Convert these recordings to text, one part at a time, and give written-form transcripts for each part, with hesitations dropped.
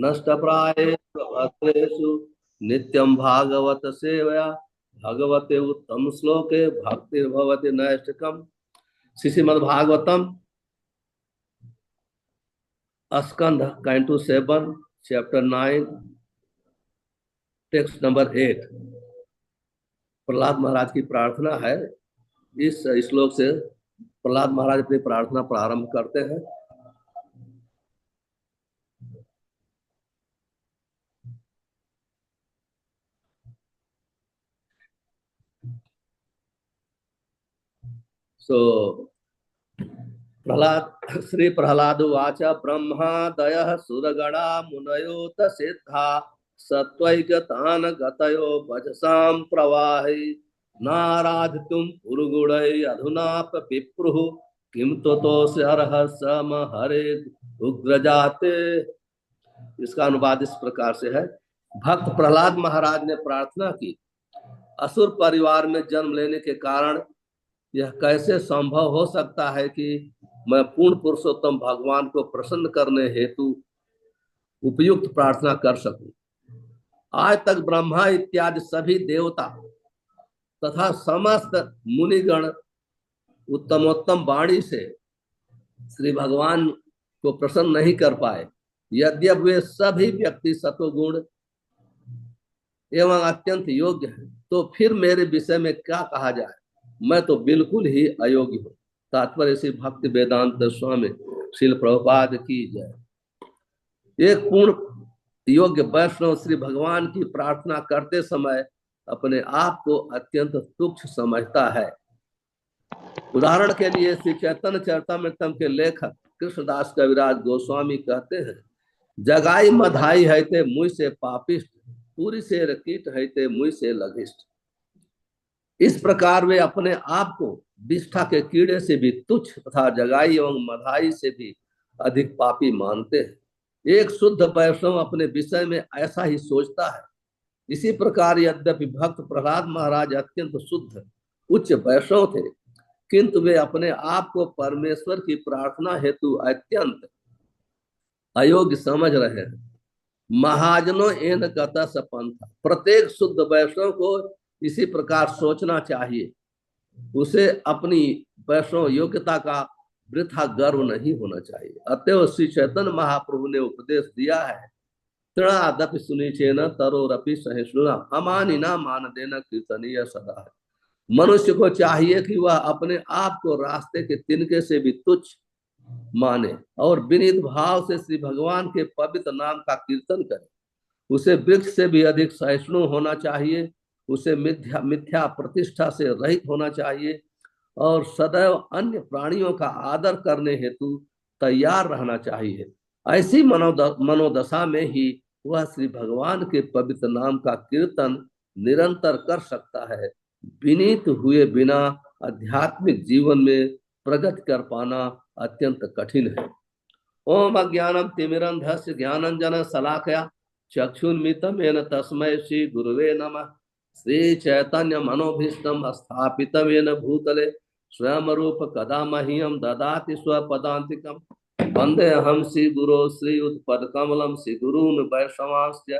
नष्ट प्रायेषु भद्रेषु नित्यं भागवत सेवया भगवते उत्तम श्लोके भक्तिर्भवति नैष्ठिकम्। श्रीमद्भागवतम स्कंध canto 7 chapter 9 text number 8। Prahlad Maharaj की प्रार्थना है। इस श्लोक से प्रहलाद महाराज अपनी प्रार्थना प्रारंभ करते हैं। सो प्रहलाद श्री प्रहलाद उवाच ब्रह्मादयः सुरगणा मुनयोत सिद्धा सत्वैकतान् गतयो भजसां प्रवाहि नाराधितुं पुरुगुणै अधुनाप विप्रुः किं त्वतोऽसि अर्हः सम हरे उग्रजाते। इसका अनुवाद इस प्रकार से है। भक्त प्रहलाद महाराज ने प्रार्थना की, असुर परिवार में जन्म लेने के कारण यह कैसे संभव हो सकता है कि मैं पूर्ण पुरुषोत्तम भगवान को प्रसन्न करने हेतु उपयुक्त प्रार्थना कर सकूं। आज तक ब्रह्मा इत्यादि सभी देवता तथा समस्त मुनिगण उत्तमोत्तम वाणी से श्री भगवान को प्रसन्न नहीं कर पाए। यद्यपि वे सभी व्यक्ति सत्वगुण एवं अत्यंत योग्य हैं, तो फिर मेरे विषय में क्या कहा जाए, मैं तो बिल्कुल ही अयोग्य हूँ। तात्पर्य श्री भक्ति वेदांत स्वामी श्रील प्रभुपाद की जय। एक पूर्ण योग्य वैष्णव श्री भगवान की प्रार्थना करते समय अपने आप को अत्यंत तुच्छ समझता है। उदाहरण के लिए श्री चैतन्य चरितामृतम के लेखक कृष्णदास कविराज गोस्वामी कहते हैं, जगाई मधाई है ते मुझ से पापिष्ट, पूरी से रकीट है ते मुझ से लघिष्ठ। इस प्रकार वे अपने आप को विष्ठा के कीड़े से भी तुच्छ तथा जगाई एवं मधाई से भी अधिक पापी मानते हैं। एक शुद्ध वैष्णव अपने विषय में ऐसा ही सोचता है। इसी प्रकार यद्यपि भक्त प्रहलाद महाराज अत्यंत शुद्ध उच्च वैष्णव थे, किंतु वे अपने आप को परमेश्वर की प्रार्थना हेतु अत्यंत अयोग्य समझ रहे हैं। महाजनों एन गता सपंथ। प्रत्येक शुद्ध वैष्णव को इसी प्रकार सोचना चाहिए। उसे अपनी वैष्णव योग्यता का वृथा गर्व नहीं होना चाहिए। अतएव श्री चैतन्य महाप्रभु ने उपदेश दिया है, तृणादपि सुनिचेन तरोरपि सहिष्णुना अमानिना मान देना कीर्तनीय सदा है। मनुष्य को चाहिए कि वह अपने आप को रास्ते के तिनके से भी तुच्छ माने और विनीत भाव से श्री भगवान के पवित्र नाम का कीर्तन करे। उसे वृक्ष से भी अधिक सहिष्णु होना चाहिए। उसे मिथ्या मिथ्या प्रतिष्ठा से रहित होना चाहिए और सदैव अन्य प्राणियों का आदर करने हेतु तैयार रहना चाहिए। ऐसी मनोदशा में ही वह श्री भगवान के पवित्र नाम का कीर्तन निरंतर कर सकता है। विनीत हुए बिना आध्यात्मिक जीवन में प्रगति कर पाना अत्यंत कठिन है। ओम अज्ञानम तिमिरंधस्य ज्ञानंजन शलाकया चक्षुन्मितम येन तस्मै श्री गुरुवे नमः। श्री चैतन्य मनोभीष्टम स्थापित येन भूतले स्वयं रूप कदा मह्यम ददाति स्वपदान्तिकम्। वंदे अहम श्री गुरो श्री उत्पदकमलम श्री गुरून् वैष्णवांश्च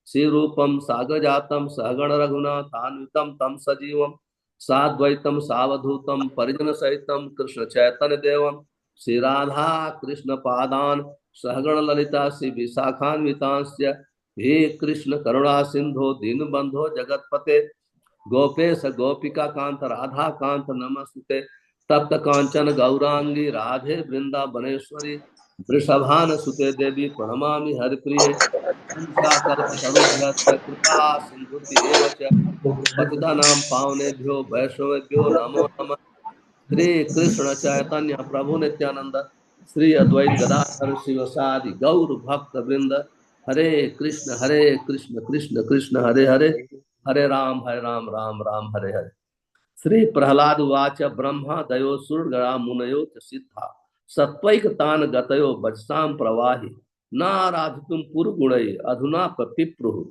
श्री रूपम सागजातम सहगण रघुनाथान्वितम तम सजीवम साद्वैतम सावधूतम परिजन सहितम कृष्ण चैतन्य देवम श्री राधा कृष्ण पादान सहगण ललिता श्री विशाखान्वितांश्च हे कृष्ण करुणा सिंधो दीनबंधो जगतपते गोपेश गोपिका कांत राधा कांत नमस्ते। तप्त कांचन गौरांगी राधे वृंदावनेश्वरी वृषभान सुते देवी प्रणमामि हरिप्रिये। कृपा सिंधुभ्य पतितानां पावनेभ्यो वैष्णवेभ्यो नमो नमः। श्री कृष्ण चैतन्य प्रभु नित्यानंद श्री अद्वैत गदाधर शिवसादि गौर भक्त वृंद हरे कृष्ण कृष्ण कृष्ण हरे हरे हरे राम राम राम हरे हरे। श्री प्रहलाद उवाच ब्रह्मा दयो सुरगणा मुनयो च सिद्धा सत्वैकतान् गतयो वचसां प्रवाहि नाराधितुं पुरगुणै अधुना पिप्रुः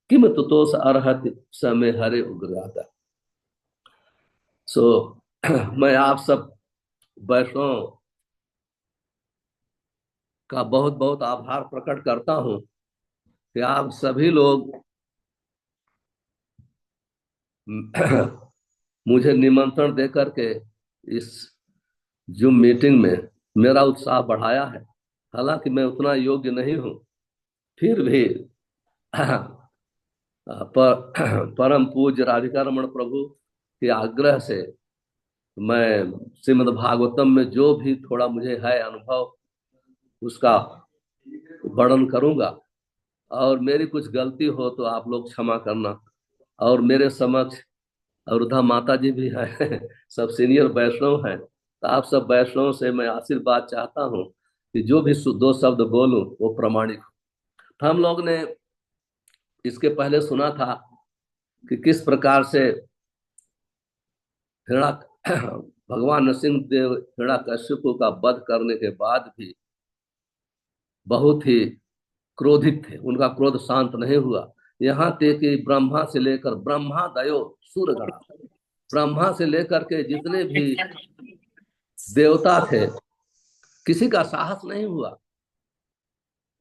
किम तुतोस अर्हति समय हरे उग्रगाता। सो मैं आप सब वैष्णव का बहुत बहुत आभार प्रकट करता हूँ कि आप सभी लोग मुझे निमंत्रण दे करके इस जूम मीटिंग में मेरा उत्साह बढ़ाया है। हालांकि मैं उतना योग्य नहीं हूं, फिर भी परम पूज्य राधिका रमण प्रभु के आग्रह से मैं श्रीमद् भागवतम में जो भी थोड़ा मुझे है अनुभव उसका वर्णन करूंगा। और मेरी कुछ गलती हो तो आप लोग क्षमा करना। और मेरे समक्ष अरुधा माता जी भी हैं सब सीनियर वैष्णव हैं, तो आप सब वैष्णव से मैं आशीर्वाद चाहता हूँ कि जो भी दो शब्द बोलूं वो प्रमाणिक हो। हम लोग ने इसके पहले सुना था कि किस प्रकार से हिरणा भगवान नरसिंह देव हिरण्यकश्यप का वध करने के बाद भी बहुत ही क्रोधित थे, उनका क्रोध शांत नहीं हुआ। यहाँ तक कि ब्रह्मा से लेकर ब्रह्मा दयो सूरगणा, ब्रह्मा से लेकर के जितने भी देवता थे किसी का साहस नहीं हुआ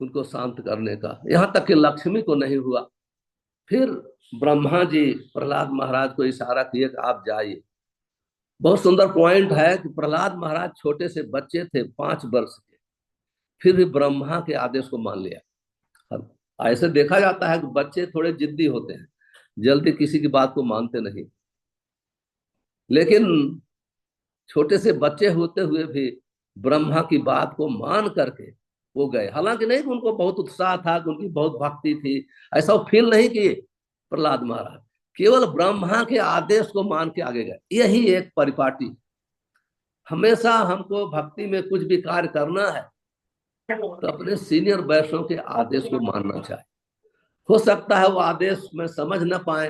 उनको शांत करने का, यहाँ तक कि लक्ष्मी को नहीं हुआ। फिर ब्रह्मा जी प्रहलाद महाराज को इशारा किए कि आप जाइए। बहुत सुंदर पॉइंट है कि प्रहलाद महाराज छोटे से बच्चे थे 5 वर्ष के, फिर भी ब्रह्मा के आदेश को मान लिया। अब ऐसे देखा जाता है कि बच्चे थोड़े जिद्दी होते हैं, जल्दी किसी की बात को मानते नहीं, लेकिन छोटे से बच्चे होते हुए भी ब्रह्मा की बात को मान करके वो गए। हालांकि नहीं कि उनको बहुत उत्साह था, कि उनकी बहुत भक्ति थी, ऐसा वो फील नहीं किए प्रहलाद महाराज, केवल ब्रह्मा के आदेश को मान के आगे गए। यही एक परिपाटी। हमेशा हमको भक्ति में कुछ भी कार्य करना है तो अपने सीनियर वैष्णव के आदेश को मानना चाहिए। हो सकता है वो आदेश में समझ न पाए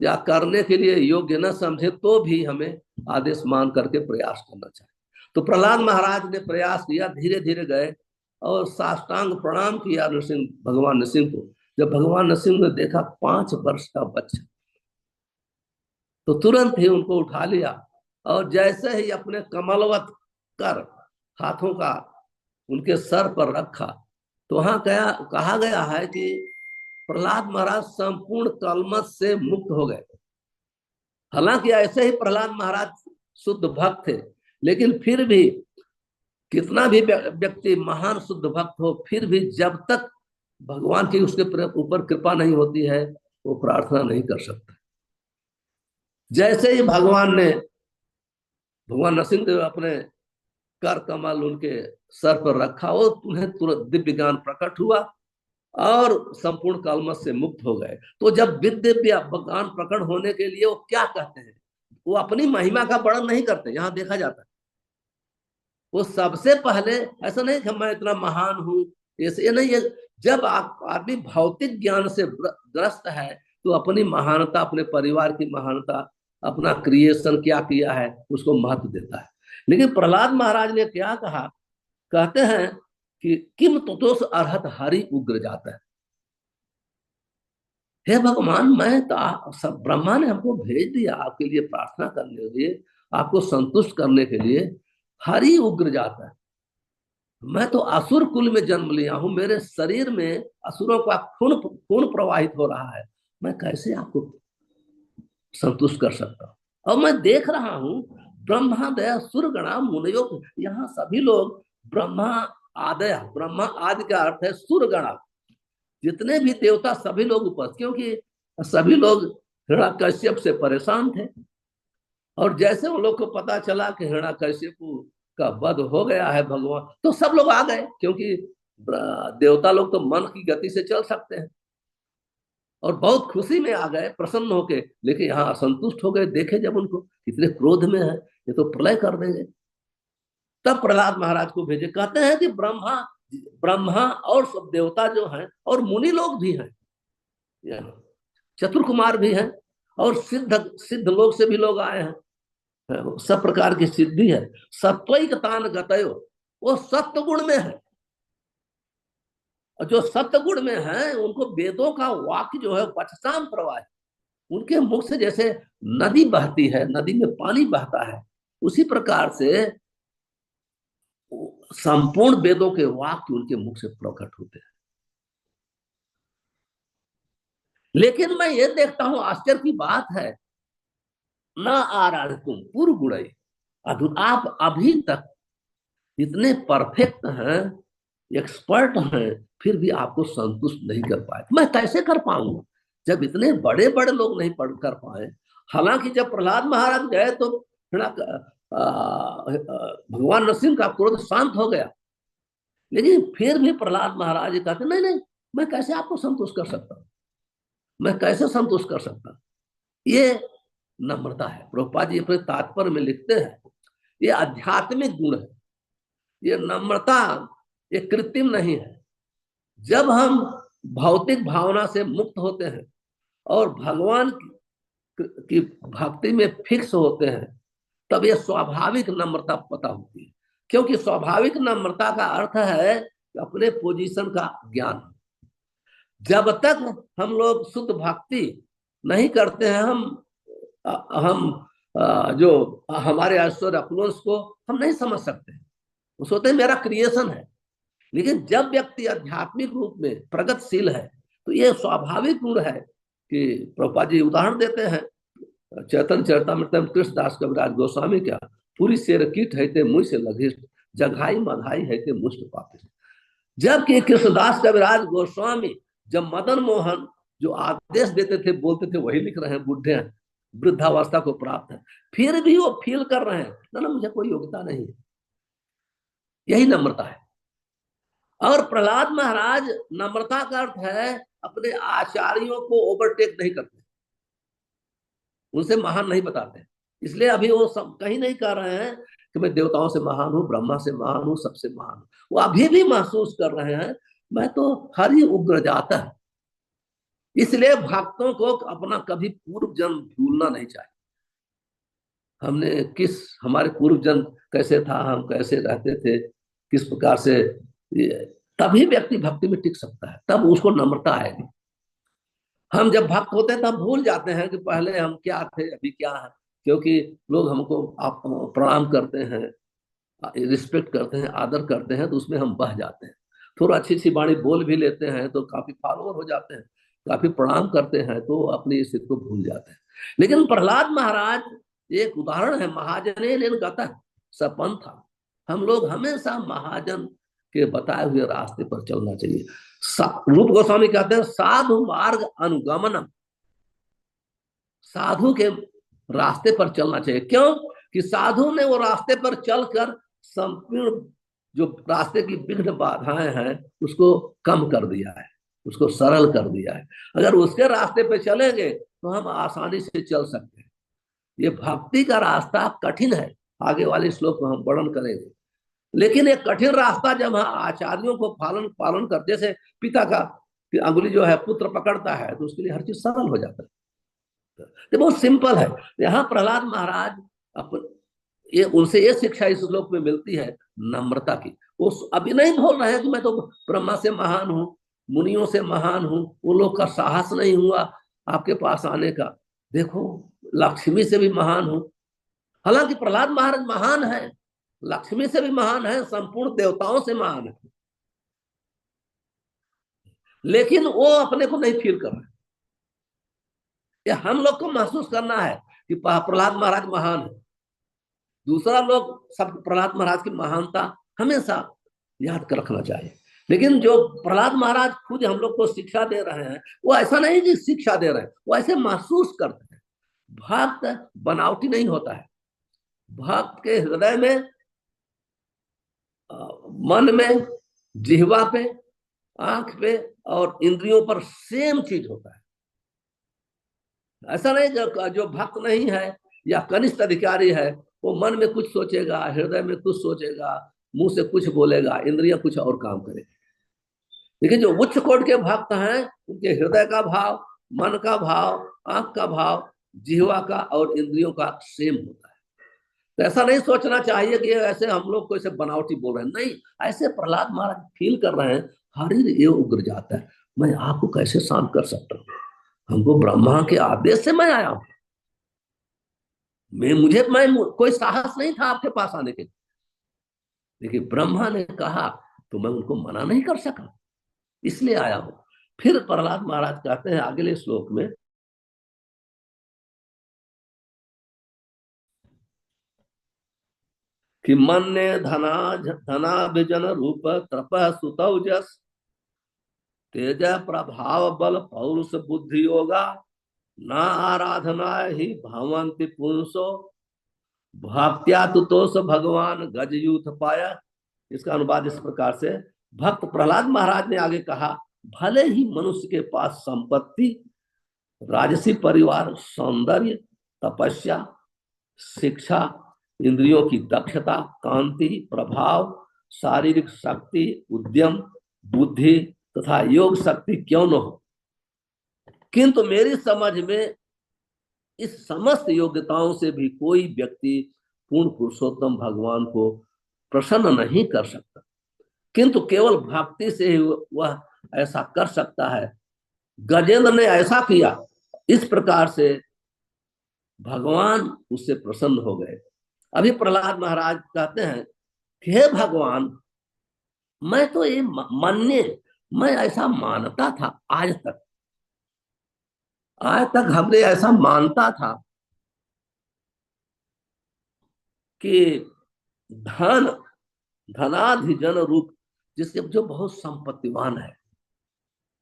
या करने के लिए योग्य न समझे, तो भी हमें आदेश मान करके प्रयास करना चाहिए। तो प्रहलाद महाराज ने प्रयास किया, धीरे धीरे गए और साष्टांग प्रणाम किया नरसिंह, भगवान नरसिंह को। जब भगवान नरसिंह ने देखा 5 वर्ष का बच्चा, तो तुरंत ही उनको उठा लिया और जैसे ही अपने कमलवत कर हाथों का उनके सर पर रखा, तो वहां कहा गया है कि प्रहलाद महाराज संपूर्ण कलमश से मुक्त हो गए। हालांकि ऐसे ही प्रहलाद महाराज शुद्ध भक्त थे, लेकिन फिर भी कितना भी व्यक्ति महान शुद्ध भक्त हो, फिर भी जब तक भगवान की उसके ऊपर कृपा नहीं होती है वो प्रार्थना नहीं कर सकता। जैसे ही भगवान नरसिंह देव अपने कर कमल उनके सर पर रखा, वो उन्हें तुरंत दिव्य ज्ञान प्रकट हुआ और संपूर्ण कलमश से मुक्त हो गए। तो जब दिव्य ज्ञान प्रकट होने के लिए वो क्या कहते हैं, वो अपनी महिमा का वर्णन नहीं करते। यहाँ देखा जाता है वो सबसे पहले ऐसा नहीं कि मैं इतना महान हूं, ऐसे नहीं है। जब आदमी भौतिक ज्ञान से ग्रस्त है तो अपनी महानता, अपने परिवार की महानता, अपना क्रिएशन क्या किया है उसको महत्व देता है। लेकिन प्रहलाद महाराज ने क्या कहा, कहते हैं कि किम तुतोस अर्हत हरि उग्र जाता है। हे भगवान, मैं तो सब ब्रह्मा ने हमको भेज दिया आपके लिए प्रार्थना करने के लिए, आपको संतुष्ट करने के लिए। हरि उग्र जाता है, मैं तो असुर कुल में जन्म लिया हूं, मेरे शरीर में असुरों का खून खून प्रवाहित हो रहा है, मैं कैसे आपको संतुष्ट कर सकता हूँ। और मैं देख रहा हूं ब्रह्मा दया सुरगणा मुनयो, यहाँ सभी लोग ब्रह्मा आदय, ब्रह्मा आदि का अर्थ है सुरगणा, जितने भी देवता सभी लोग उपस्थित, क्योंकि सभी लोग हिरण्यकश्यप से परेशान थे। और जैसे उन लोग को पता चला कि हिरण्यकश्यप का वध हो गया है भगवान, तो सब लोग आ गए, क्योंकि देवता लोग तो मन की गति से चल सकते हैं, और बहुत खुशी में आ गए, प्रसन्न होके। लेकिन यहाँ असंतुष्ट हो गए, देखे जब उनको कितने क्रोध में है, ये तो प्रलय कर देंगे। तब प्रहलाद महाराज को भेजे, कहते हैं कि ब्रह्मा ब्रह्मा और सब देवता जो हैं और मुनि लोग भी हैं, चतुर कुमार भी हैं, और सिद्ध सिद्ध लोग से भी लोग आए हैं, सब प्रकार की सिद्धि है। सत्वैक तान गतयो, वो सत्य गुण में है, और जो सत्य गुण में है उनको वेदों का वाक्य जो है वचसाम प्रवाह, उनके मुख से जैसे नदी बहती है, नदी में पानी बहता है, उसी प्रकार से संपूर्ण वेदों के वाक्य उनके मुख से प्रकट होते हैं। लेकिन मैं ये देखता हूं, आश्चर्य की बात है, न आराधकुम पूर्व गुण, आप अभी तक इतने परफेक्ट हैं, एक्सपर्ट हैं, फिर भी आपको संतुष्ट नहीं कर पाए। मैं कैसे कर पाऊंगा जब इतने बड़े बड़े लोग नहीं पढ़ कर पाए। हालांकि जब प्रहलाद महाराज गए तो भगवान नरसिंह का क्रोध शांत हो गया, लेकिन फिर भी प्रहलाद महाराज कहते नहीं नहीं, मैं कैसे आपको संतुष्ट कर सकता हूँ, मैं कैसे संतुष्ट कर सकता हूँ। ये नम्रता है। प्रभुपाद जी अपने तात्पर्य में लिखते हैं, ये आध्यात्मिक गुण है। ये नम्रता ये कृत्रिम नहीं है। जब हम भौतिक भावना से मुक्त होते हैं और भगवान की भक्ति में फिक्स होते हैं, तब ये स्वाभाविक नम्रता पता होती है। क्योंकि स्वाभाविक नम्रता का अर्थ है अपने पोजीशन का ज्ञान। जब तक हम लोग शुद्ध भक्ति नहीं करते हैं, हम जो हमारे ऐश्वर्य अप्लोन्स को हम नहीं समझ सकते। वो सोचते हैं मेरा क्रिएशन है। लेकिन जब व्यक्ति आध्यात्मिक रूप में प्रगतिशील है, तो ये स्वाभाविक गुण है कि प्रभुपाद जी उदाहरण देते हैं चैतन्य चरितमृत कृष्णदास कविराज गोस्वामी क्या, पूरी शेर कीट है ते मुझ से लघिष्ठ, जघाई मधाई है ते मुष्ट पापिष्ठ। जबकि कृष्णदास कविराज गोस्वामी जब मदन मोहन जो आदेश देते थे बोलते थे वही लिख रहे हैं, बुढ़े हैं, वृद्धावस्था को प्राप्त है, फिर भी वो फील कर रहे हैं ना मुझे कोई योग्यता नहीं है। यही नम्रता है। और प्रहलाद महाराज, नम्रता का अर्थ है अपने आचार्यों को ओवरटेक नहीं करते, उनसे महान नहीं बताते। इसलिए अभी वो सब कहीं नहीं कर रहे हैं कि मैं देवताओं से महान हूं, ब्रह्मा से महान हूं, सबसे महान हूं। वो अभी भी महसूस कर रहे हैं मैं तो हर ही उग्र जाता है। इसलिए भक्तों को अपना कभी पूर्व जन्म भूलना नहीं चाहिए। हमने किस, हमारे पूर्व जन्म कैसे था, हम कैसे रहते थे, किस प्रकार से, तभी व्यक्ति भक्ति में टिक सकता है, तब उसको नम्रता आएगी। हम जब भक्त होते हैं तब भूल जाते हैं कि पहले हम क्या थे अभी क्या है। क्योंकि लोग हमको आप प्रणाम करते हैं, रिस्पेक्ट करते हैं, आदर करते हैं, तो उसमें हम बह जाते हैं। थोड़ा अच्छी सी वाणी बोल भी लेते हैं तो काफी फॉलोअर हो जाते हैं, काफी प्रणाम करते हैं तो अपनी स्थिति को भूल जाते हैं। लेकिन प्रहलाद महाराज एक उदाहरण है, महाजने लेन गतः सपन था। हम लोग हमेशा महाजन के बताए हुए रास्ते पर चलना चाहिए। रूप गोस्वामी कहते हैं साधु मार्ग अनुगमनम, साधु के रास्ते पर चलना चाहिए। क्यों कि साधु ने वो रास्ते पर चलकर संपूर्ण जो रास्ते की विघ्न बाधाएं हैं उसको कम कर दिया है, उसको सरल कर दिया है। अगर उसके रास्ते पे चलेंगे तो हम आसानी से चल सकते हैं। ये भक्ति का रास्ता कठिन है, आगे वाले श्लोक में हम वर्णन करेंगे। लेकिन एक कठिन रास्ता जब हम आचार्यों को पालन पालन कर, जैसे पिता का अंगुली जो है पुत्र पकड़ता है तो उसके लिए हर चीज सरल हो जाता है। ये बहुत सिंपल है। यहाँ प्रहलाद महाराज ये उनसे ये शिक्षा इस श्लोक में मिलती है नम्रता की। वो अभी नहीं बोल रहे हैं कि मैं तो ब्रह्मा से महान हूँ, मुनियों से महान हूँ, वो लोग का साहस नहीं हुआ आपके पास आने का, देखो लक्ष्मी से भी महान हूँ। हालांकि प्रहलाद महाराज महान है, लक्ष्मी से भी महान है, संपूर्ण देवताओं से महान है, लेकिन वो अपने को नहीं फील कर रहे। ये हम लोग को महसूस करना है कि प्रहलाद महाराज महान है। दूसरा लोग सब प्रहलाद महाराज की महानता हमेशा याद कर रखना चाहिए। लेकिन जो प्रहलाद महाराज खुद हम लोग को शिक्षा दे रहे हैं, वो ऐसा नहीं कि शिक्षा दे रहे हैं, वो ऐसे महसूस करते हैं। भक्त बनावटी नहीं होता है। भक्त के हृदय में, मन में, जिह्वा पे, आंख पे और इंद्रियों पर सेम चीज होता है। ऐसा नहीं जो भक्त नहीं है या कनिष्ठ अधिकारी है, वो मन में कुछ सोचेगा, हृदय में कुछ सोचेगा, मुंह से कुछ बोलेगा, इंद्रियां कुछ और काम करेगी। लेकिन जो उच्च कोटि के भक्त हैं, उनके हृदय का भाव, मन का भाव, आंख का भाव, जिह्वा का और इंद्रियों का सेम होता है। तो ऐसा नहीं सोचना चाहिए कि ऐसे हम लोग को ऐसे बनावटी बोल रहे हैं, नहीं। ऐसे प्रहलाद महाराज फील कर रहे हैं, हरि ये उग्र जाता है, मैं आपको कैसे शांत कर सकता हूँ, हमको ब्रह्मा के आदेश से मैं आया हूं, मैं कोई साहस नहीं था आपके पास आने के, लेकिन ब्रह्मा ने कहा तो मैं उनको मना नहीं कर सका, इसलिए आया हूं। फिर प्रहलाद महाराज कहते हैं अगले श्लोक में कि मन्ये धना रूप तप सुतौजस तेज प्रभाव बल पौरुष बुद्धि योगा न आराधना ही भवंति पुंसो भक्त्या तुतोष भगवान गजयूथ पाया। इसका अनुवाद इस प्रकार से, भक्त प्रहलाद महाराज ने आगे कहा, भले ही मनुष्य के पास संपत्ति, राजसी परिवार, सौंदर्य, तपस्या, शिक्षा, इंद्रियों की दक्षता, कांति, प्रभाव, शारीरिक शक्ति, उद्यम, बुद्धि तथा योग शक्ति क्यों न हो, किंतु मेरी समझ में इस समस्त योग्यताओं से भी कोई व्यक्ति पूर्ण पुरुषोत्तम भगवान को प्रसन्न नहीं कर सकता, किंतु केवल भक्ति से ही वह ऐसा कर सकता है। गजेंद्र ने ऐसा किया, इस प्रकार से भगवान उससे प्रसन्न हो गए। अभी प्रहलाद महाराज कहते हैं कि हे भगवान, मैं तो ये मैं ऐसा मानता था, आज तक हमने ऐसा मानता था कि धनाधिजन रूप, जिसके जो बहुत संपत्तिवान है,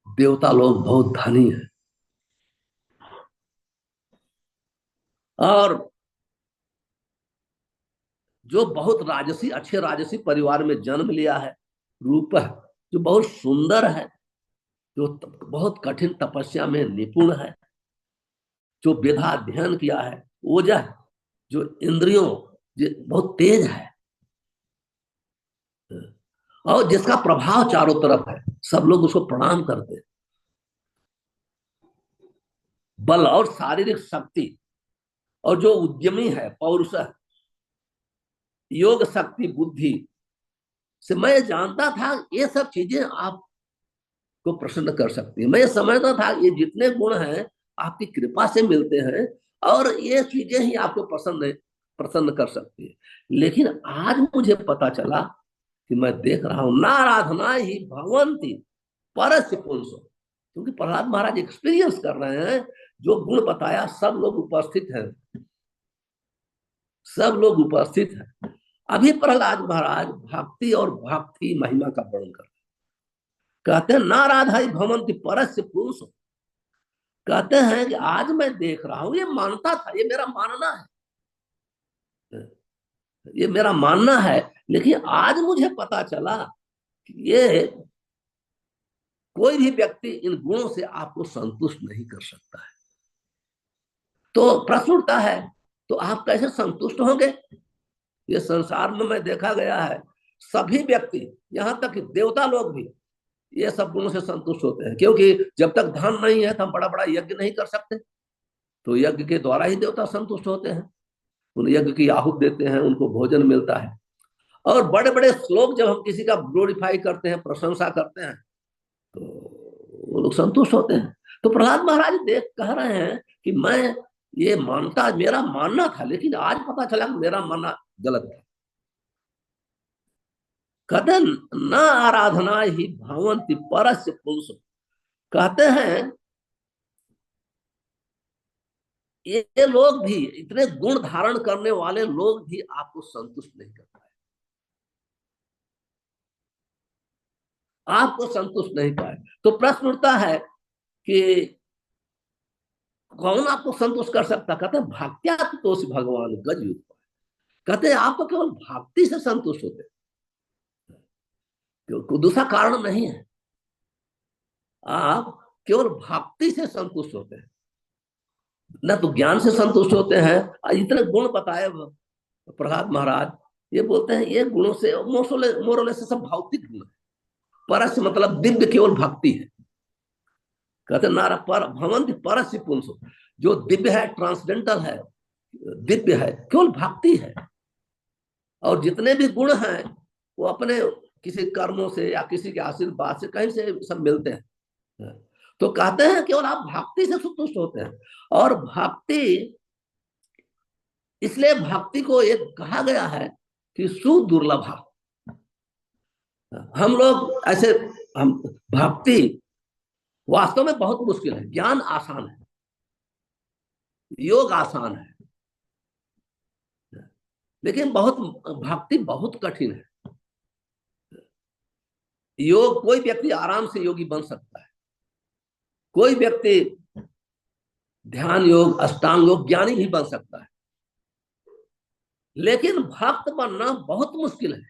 देवता लोग बहुत धनी है, और जो बहुत अच्छे राजसी परिवार में जन्म लिया है, रूप है, जो बहुत सुंदर है, जो बहुत कठिन तपस्या में निपुण है, जो वेदा अध्ययन किया है, ओजह, जो इंद्रियों बहुत तेज है, और जिसका प्रभाव चारों तरफ है, सब लोग उसको प्रणाम करते हैं, बल और शारीरिक शक्ति, और जो उद्यमी है, पौरुष, योग शक्ति, बुद्धि से मैं जानता था ये सब चीजें आपको प्रसन्न कर सकती है। मैं समझता था ये जितने गुण हैं आपकी कृपा से मिलते हैं, और ये चीजें ही आपको प्रसन्न कर सकती है। लेकिन आज मुझे पता चला कि मैं देख रहा हूं, नाराधना ही भगवंती परस्य पुंसो, क्योंकि प्रहलाद महाराज एक्सपीरियंस कर रहे हैं, जो गुण बताया सब लोग उपस्थित हैं, सब लोग उपस्थित हैं। अभी प्रहलाद महाराज भक्ति और भक्ति महिमा का वर्णन कर, कहते हैं नाराधा ही भवंती परस्य पुरुष, कहते हैं कि आज मैं देख रहा हूं, ये मानता था, ये मेरा मानना है, ये मेरा मानना है, लेकिन आज मुझे पता चला कि ये कोई भी व्यक्ति इन गुणों से आपको संतुष्ट नहीं कर सकता है। तो प्रश्न उठता है, तो आप कैसे संतुष्ट होंगे? ये संसार में मैं देखा गया है, सभी व्यक्ति, यहां तक कि देवता लोग भी ये सब गुणों से संतुष्ट होते हैं, क्योंकि जब तक धन नहीं है तो हम बड़ा बड़ा यज्ञ नहीं कर सकते, तो यज्ञ के द्वारा ही देवता संतुष्ट होते हैं, उन यज्ञ की आहुत देते हैं, उनको भोजन मिलता है, और बड़े बड़े श्लोक जब हम किसी का ग्लोरीफाई करते हैं, प्रशंसा करते हैं, तो वो लोग संतुष्ट होते हैं। तो प्रहलाद महाराज देख कह रहे हैं कि मैं ये मानता, मेरा मानना था, लेकिन आज पता चला कि मेरा मानना गलत था। कहते न आराधना ही भवंती परस्य पुरुष, कहते हैं ये लोग भी, इतने गुण धारण करने वाले लोग भी आपको संतुष्ट नहीं कर पाए, आपको संतुष्ट नहीं पाए। तो प्रश्न उठता है कि कौन आपको संतुष्ट कर सकता? कहते हैं भक्त्या तो भगवान गज युक्त, कहते हैं आप तो केवल भक्ति से संतुष्ट होते, दूसरा कारण नहीं है, आप केवल भक्ति से संतुष्ट होते हैं, न तो ज्ञान से संतुष्ट होते हैं। इतने गुण बताए प्रहलाद महाराज, ये बोलते हैं ये गुणों से मोरले से सब भौतिक गुण है, परस्य मतलब दिव्य केवल भक्ति है। कहते नारा पर भवंत परस्य पुंसो, जो दिव्य है, ट्रांसडेंटल है, दिव्य है, केवल भक्ति है, और जितने भी गुण हैं वो अपने किसी कर्मों से या किसी के आशीर्वाद से कहीं से सब मिलते हैं। तो कहते हैं केवल आप भक्ति से संतुष्ट होते हैं, और भक्ति, इसलिए भक्ति को एक कहा गया है कि सुदुर्लभा। हम लोग ऐसे, हम भक्ति वास्तव में बहुत मुश्किल है। ज्ञान आसान है, योग आसान है, लेकिन बहुत भक्ति बहुत कठिन है। योग कोई व्यक्ति आराम से योगी बन सकता है, कोई व्यक्ति ध्यान योग अष्टांग योग ज्ञानी भी बन सकता है, लेकिन भक्त बनना बहुत मुश्किल है।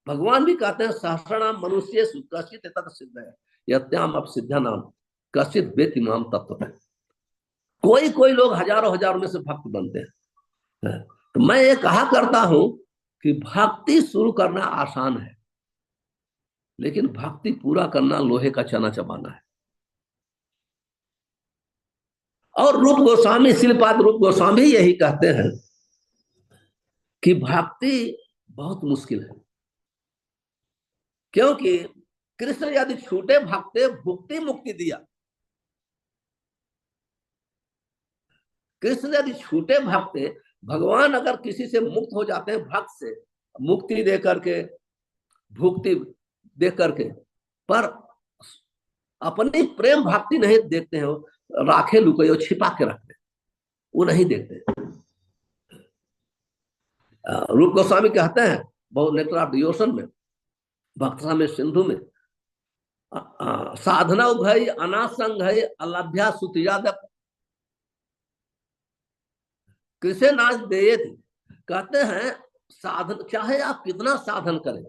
भगवान भी कहते हैं सहस्रनाम मनुष्य कश्चित तत् सिद्ध है यत्याम अब सिद्धा नाम कश्चित वेति माम तत्व है। कोई कोई लोग हजारों हजारों में से भक्त बनते हैं। तो मैं ये कहा करता हूं कि भक्ति शुरू करना आसान है, लेकिन भक्ति पूरा करना लोहे का चना चबाना है। और रूप गोस्वामी, श्रीपाद रूप गोस्वामी यही कहते हैं कि भक्ति बहुत मुश्किल है, क्योंकि कृष्ण यदि छूटे भक्ते भुक्ति मुक्ति दिया। कृष्ण यदि छूटे भक्ते, भगवान अगर किसी से मुक्त हो जाते हैं भक्त से, मुक्ति दे करके, भुक्ति दे करके, पर अपनी प्रेम भक्ति नहीं देखते हैं, राखे लुके छिपा के रखते, वो नहीं देखते। रूप गोस्वामी कहते हैं बहुत नेटर ऑफ डिवोशन में, भक्ता में सिंधु में, साधना भय अनासंग है अलभ्या सुतियादक कृष्ण नाच दे थे। कहते हैं साधन, चाहे आप कितना साधन करें,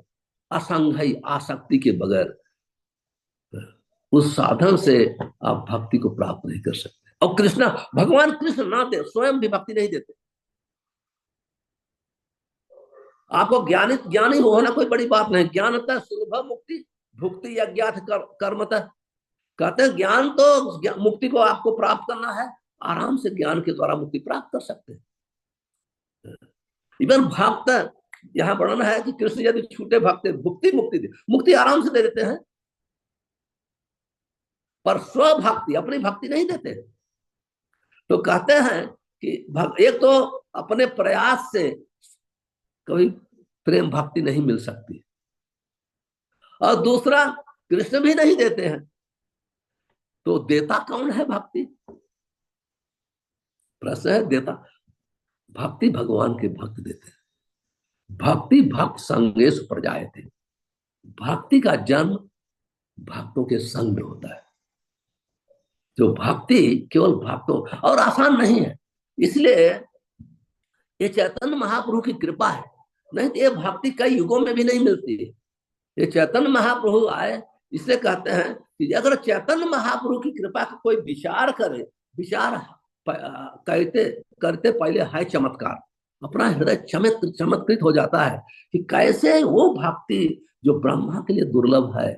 असंग है आसक्ति के बगैर उस साधन से आप भक्ति को प्राप्त नहीं कर सकते। और कृष्ण, भगवान कृष्ण ना दे, स्वयं भी भक्ति नहीं देते। आपको ज्ञानी होना कोई बड़ी बात नहीं। ज्ञानतः सुलभ मुक्ति भुक्ति अज्ञात कर्मतः। कहते हैं ज्ञान तो, मुक्ति को आपको प्राप्त करना है, आराम से ज्ञान के द्वारा मुक्ति प्राप्त कर सकते हैं। इवन भक्त, यहां वर्णन है कि कृष्ण यदि छूटे भक्त भुक्ति मुक्ति दे, मुक्ति आराम से दे देते हैं, पर स्वभक्ति अपनी भक्ति नहीं देते। तो कहते हैं कि एक तो अपने प्रयास से कभी प्रेम भक्ति नहीं मिल सकती, और दूसरा कृष्ण भी नहीं देते हैं, तो देता कौन है भक्ति? प्रश्न है। देता भक्ति भगवान के भक्त देते हैं। भक्ति भक्त संगेश प्रजायते, भक्ति का जन्म भक्तों के संग में होता है। जो भक्ति केवल भक्तों, और आसान नहीं है, इसलिए ये चैतन्य महाप्रभु की कृपा है, नहीं तो ये भक्ति कई युगों में भी नहीं मिलती है। ये चैतन्य महाप्रभु आए, इसलिए कहते हैं कि अगर चैतन्य महाप्रभु की कृपा का कोई विचार करे, विचार कहते करते पहले है चमत्कार, अपना हृदय चमत्कृत हो जाता है कि कैसे वो भक्ति जो ब्रह्मा के लिए दुर्लभ है,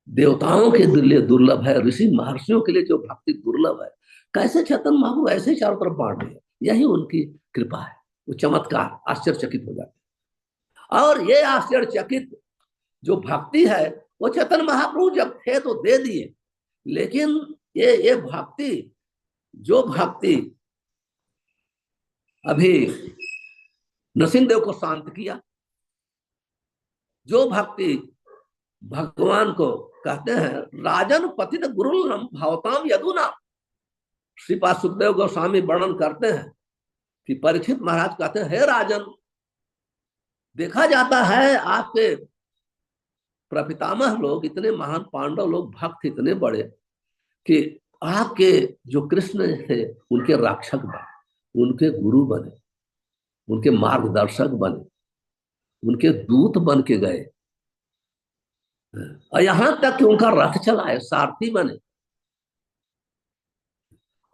देवताओं के लिए दुर्लभ है, ऋषि महर्षियों के लिए जो भक्ति दुर्लभ है, कैसे चैतन्य महाप्रभु ऐसे चारों तरफ बांट रहे हैं। यही उनकी कृपा है, वो चमत्कार, आश्चर्यचकित हो जाते हैं। और ये आश्चर्यचकित जो भक्ति है, वो चैतन्य महाप्रभु जब थे तो दे दिए, लेकिन ये भक्ति, जो भक्ति अभी नरसिंहदेव को शांत किया, जो भक्ति भगवान को कहते हैं राजन पतित गुरु भावताम यदुना। श्रीपाद सुखदेव गोस्वामी वर्णन करते हैं कि परीक्षित महाराज कहते हैं, हे राजन, देखा जाता है आपके प्रपितामह लोग, इतने महान पांडव लोग, भक्त इतने बड़े, कि आपके जो कृष्ण थे उनके रक्षक बने, उनके गुरु बने, उनके मार्गदर्शक बने, उनके दूत बन के गए, और यहां तक कि उनका रथ चलाए, सारथी बने।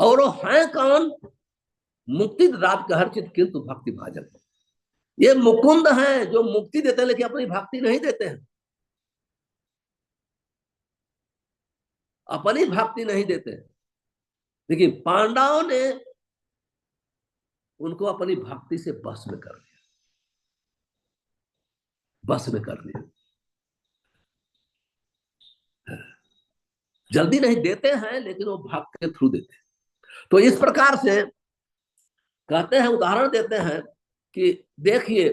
और वो है कौन? मुक्ति रात कहर्चित किंतु भक्ति भाजक। ये मुकुंद हैं जो मुक्ति देते हैं, लेकिन अपनी भक्ति नहीं देते हैं, अपनी भक्ति नहीं देते हैं। लेकिन पांडवों ने उनको अपनी भक्ति से बस में कर लिया, बस में कर लिया। जल्दी नहीं देते हैं, लेकिन वो भक्त के थ्रू देते हैं। तो इस प्रकार से कहते हैं, उदाहरण देते हैं कि देखिए,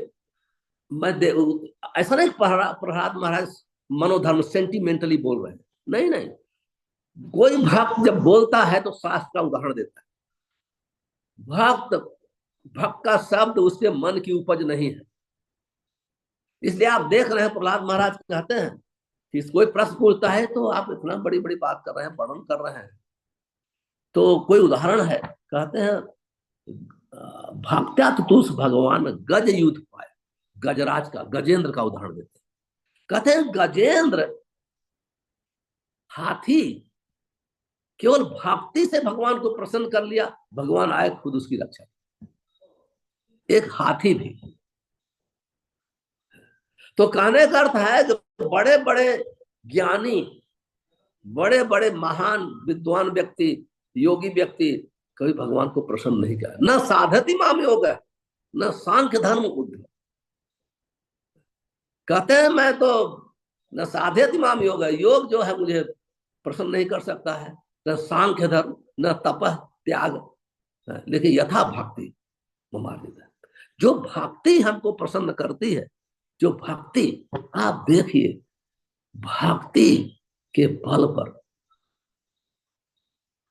ऐसा नहीं प्रहलाद महाराज मनोधर्म सेंटिमेंटली बोल रहे हैं, नहीं नहीं, कोई भक्त जब बोलता है तो शास्त्र का उदाहरण देता है। भक्त, भक्त का शब्द उसके मन की उपज नहीं है। इसलिए आप देख रहे हैं प्रहलाद महाराज कहते हैं कि कोई प्रश्न पूछता है तो आप इतना बड़ी बड़ी बात कर रहे हैं, वर्णन कर रहे हैं। तो कोई उदाहरण है, कहते हैं भक्त्या तुष भगवान गज युद्ध पाए। गजराज का, गजेंद्र का उदाहरण देते हैं। कहते हैं गजेंद्र हाथी केवल भक्ति से भगवान को प्रसन्न कर लिया, भगवान आए खुद उसकी रक्षा। एक हाथी भी। तो कहने का अर्थ है जो बड़े बड़े ज्ञानी, बड़े बड़े महान विद्वान व्यक्ति, योगी व्यक्ति कभी भगवान को प्रसन्न नहीं किया। न साधति माम योग, न सांख्य धर्म उद्ध। कहते हैं मैं तो न साधति माम योग, योग जो है मुझे प्रसन्न नहीं कर सकता है, न सांख्य धर्म, न तपह त्याग, लेकिन यथा भक्ति ममार्जित। जो भक्ति हमको प्रसन्न करती है, जो भक्ति, आप देखिए भक्ति के बल पर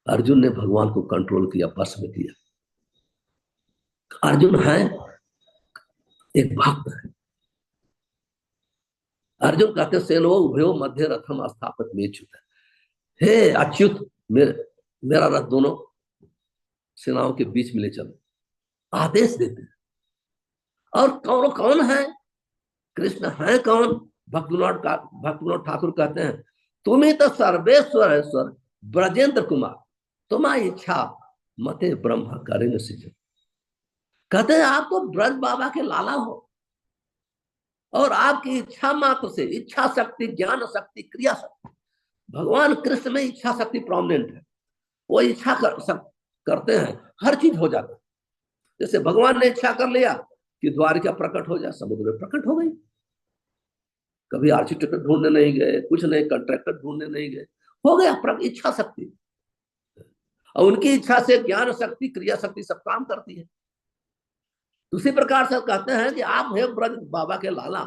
अर्जुन ने भगवान को कंट्रोल किया, बस में किया। अर्जुन है एक भक्त है। अर्जुन कहते सेनो उभयो मध्य रथम स्थापित मेच्युत, हे अच्युत मेरा रथ दोनों सेनाओं के बीच में ले चलो, आदेश देते हैं। और कौन कौन है? कृष्ण है कौन? भक्तिविनोद ठाकुर कहते हैं तुम ही तो सर्वेश्वर ब्रजेंद्र कुमार, तुम्हारी इच्छा मते ब्रह्म करेंगे सृजन। कहते हैं आप तो ब्रज बाबा के लाला हो, और आपकी इच्छा मात्र से, इच्छा शक्ति, ज्ञान शक्ति, क्रिया शक्ति, भगवान कृष्ण में इच्छा शक्ति प्रोमिनेंट है। वो इच्छा करते हैं, हर चीज हो जाता है। जैसे भगवान ने इच्छा कर लिया कि द्वारिका प्रकट हो जाए, समुद्र में प्रकट हो गई। कभी आर्किटेक्ट ढूंढने नहीं गए, कुछ नहीं, कंट्रैक्टर ढूंढने नहीं गए, हो गया। इच्छा शक्ति, और उनकी इच्छा से ज्ञान शक्ति, क्रिया शक्ति सब काम करती है। उसी प्रकार से कहते हैं कि आप है ब्रज बाबा के लाला,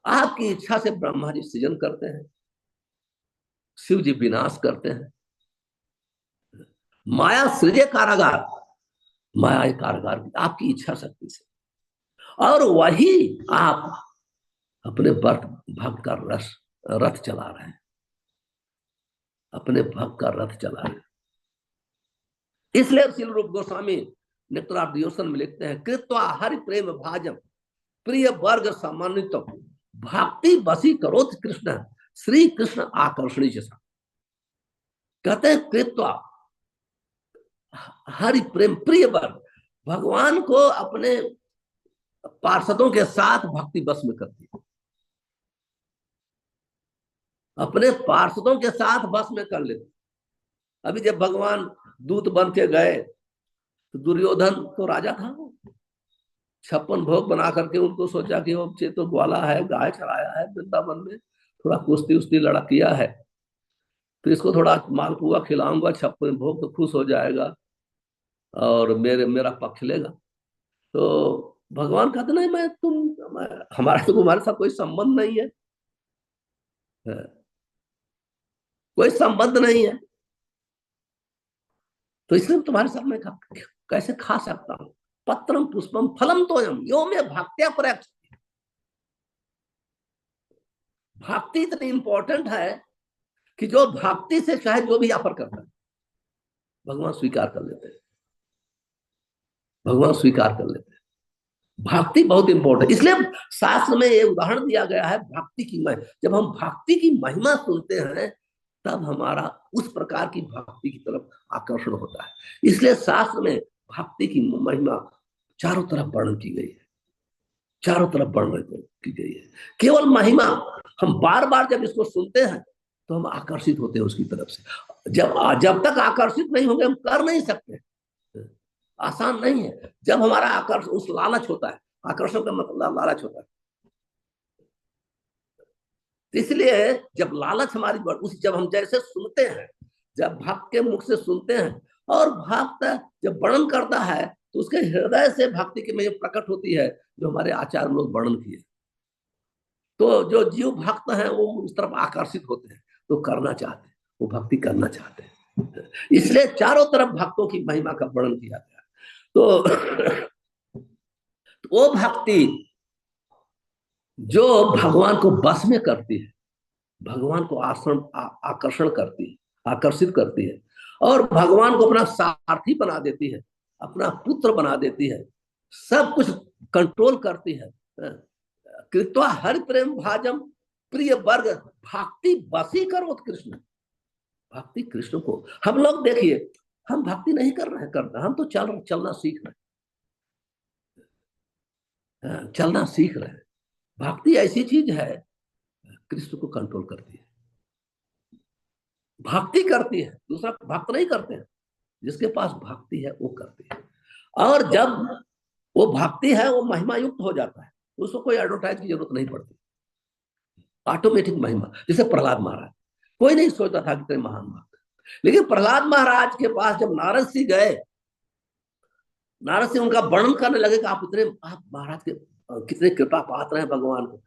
आपकी इच्छा से ब्रह्मा जी सृजन करते हैं, शिव जी विनाश करते हैं। माया सृजे कारागार, माया कारागार भी आपकी इच्छा शक्ति से। और वही आप अपने भक्त का रथ चला रहे हैं, अपने भक्त का रथ चला रहे हैं। इसलिए श्रील रूप गोस्वामी नेत्रार्थ में लिखते हैं कृत्वा हरि प्रेम भाजम प्रिय वर्ग समन्वित भक्ति बसी करोत कृष्ण श्री कृष्ण आकर्षणी जैसा। कहते हैं कृत्वा हरि प्रेम प्रिय वर्ग, भगवान को अपने पार्षदों के साथ भक्ति बस में करती है, अपने पार्षदों के साथ बस में कर लेते। अभी जब भगवान दूत बन के गए तो दुर्योधन तो राजा था, वो 56 भोग बना करके उनको सोचा कि वो तो ग्वाला है, गाय चराया है वृंदावन में, थोड़ा कुश्ती उस्ती लड़ा किया है, तो इसको थोड़ा मालपुआ खिलाऊंगा, 56 भोग तो खुश हो जाएगा और मेरा पक्ष लेगा। तो भगवान कहते नहीं, हमारा तो तुम्हारे साथ कोई संबंध नहीं है, कोई संबंध नहीं है, तो इसलिए तुम्हारे साथ मैं कैसे खा सकता हूं। पत्रम पुष्पम फलम तोयम यो में भक्त्या प्रयक्त। भक्ति इतनी इंपॉर्टेंट है कि जो भक्ति से चाहे जो भी ऑफर करता है भगवान स्वीकार कर लेते हैं, भगवान स्वीकार कर लेते हैं। भक्ति बहुत इंपॉर्टेंट, इसलिए शास्त्र में ये उदाहरण दिया गया है भक्ति की महिमा। जब हम भक्ति की महिमा सुनते हैं तब हमारा उस प्रकार की भक्ति की तरफ आकर्षण होता है। इसलिए शास्त्र में भक्ति की महिमा चारों तरफ वर्णन की गई है, चारों तरफ वर्णन की गई है। केवल महिमा, हम बार बार जब इसको सुनते हैं तो हम आकर्षित होते हैं उसकी तरफ से। जब तक आकर्षित नहीं होंगे हम कर नहीं सकते, आसान नहीं है। जब हमारा आकर्षण, उस लालच होता है, आकर्षण का मतलब लालच होता है। इसलिए जब लालच हमारी जब हम जैसे सुनते हैं, जब भक्त के मुख से सुनते हैं और भक्त जब वर्णन करता है तो उसके हृदय से भक्ति की में प्रकट होती है, जो हमारे आचार्य लोग वर्णन किए। तो जो जीव भक्त हैं वो उस तरफ आकर्षित होते हैं, तो करना चाहते, वो भक्ति करना चाहते हैं। इसलिए चारों तरफ भक्तों की महिमा का वर्णन किया गया। तो वो भक्ति जो भगवान को बस में करती है, भगवान को आकर्षण करती है, आकर्षित करती है, और भगवान को अपना सारथी बना देती है, अपना पुत्र बना देती है, सब कुछ कंट्रोल करती है। कृत्वा हरि प्रेम भाजम प्रिय वर्ग भक्ति बसी करो कृष्ण। भक्ति कृष्ण को, हम लोग देखिए, हम भक्ति नहीं कर रहे हैं, करते हम तो चलना सीख रहे हैं, चलना सीख रहे हैं। भक्ति ऐसी चीज है, कृष्ण को कंट्रोल करती है, भक्ति करती है, दूसरा भक्त नहीं करते हैं। जिसके पास भक्ति है वो करती है, और जब वो भक्ति है वो महिमा युक्त हो जाता है, उसको कोई एडवर्टाइज की जरूरत नहीं पड़ती, ऑटोमेटिक महिमा। जैसे प्रहलाद महाराज, कोई नहीं सोचता था कितने महान भक्त, लेकिन प्रहलाद महाराज के पास जब नारद सिंह गए, नारद सिंह उनका वर्णन करने लगे कि आप महाराज के कितने कृपा पात्र हैं भगवान को।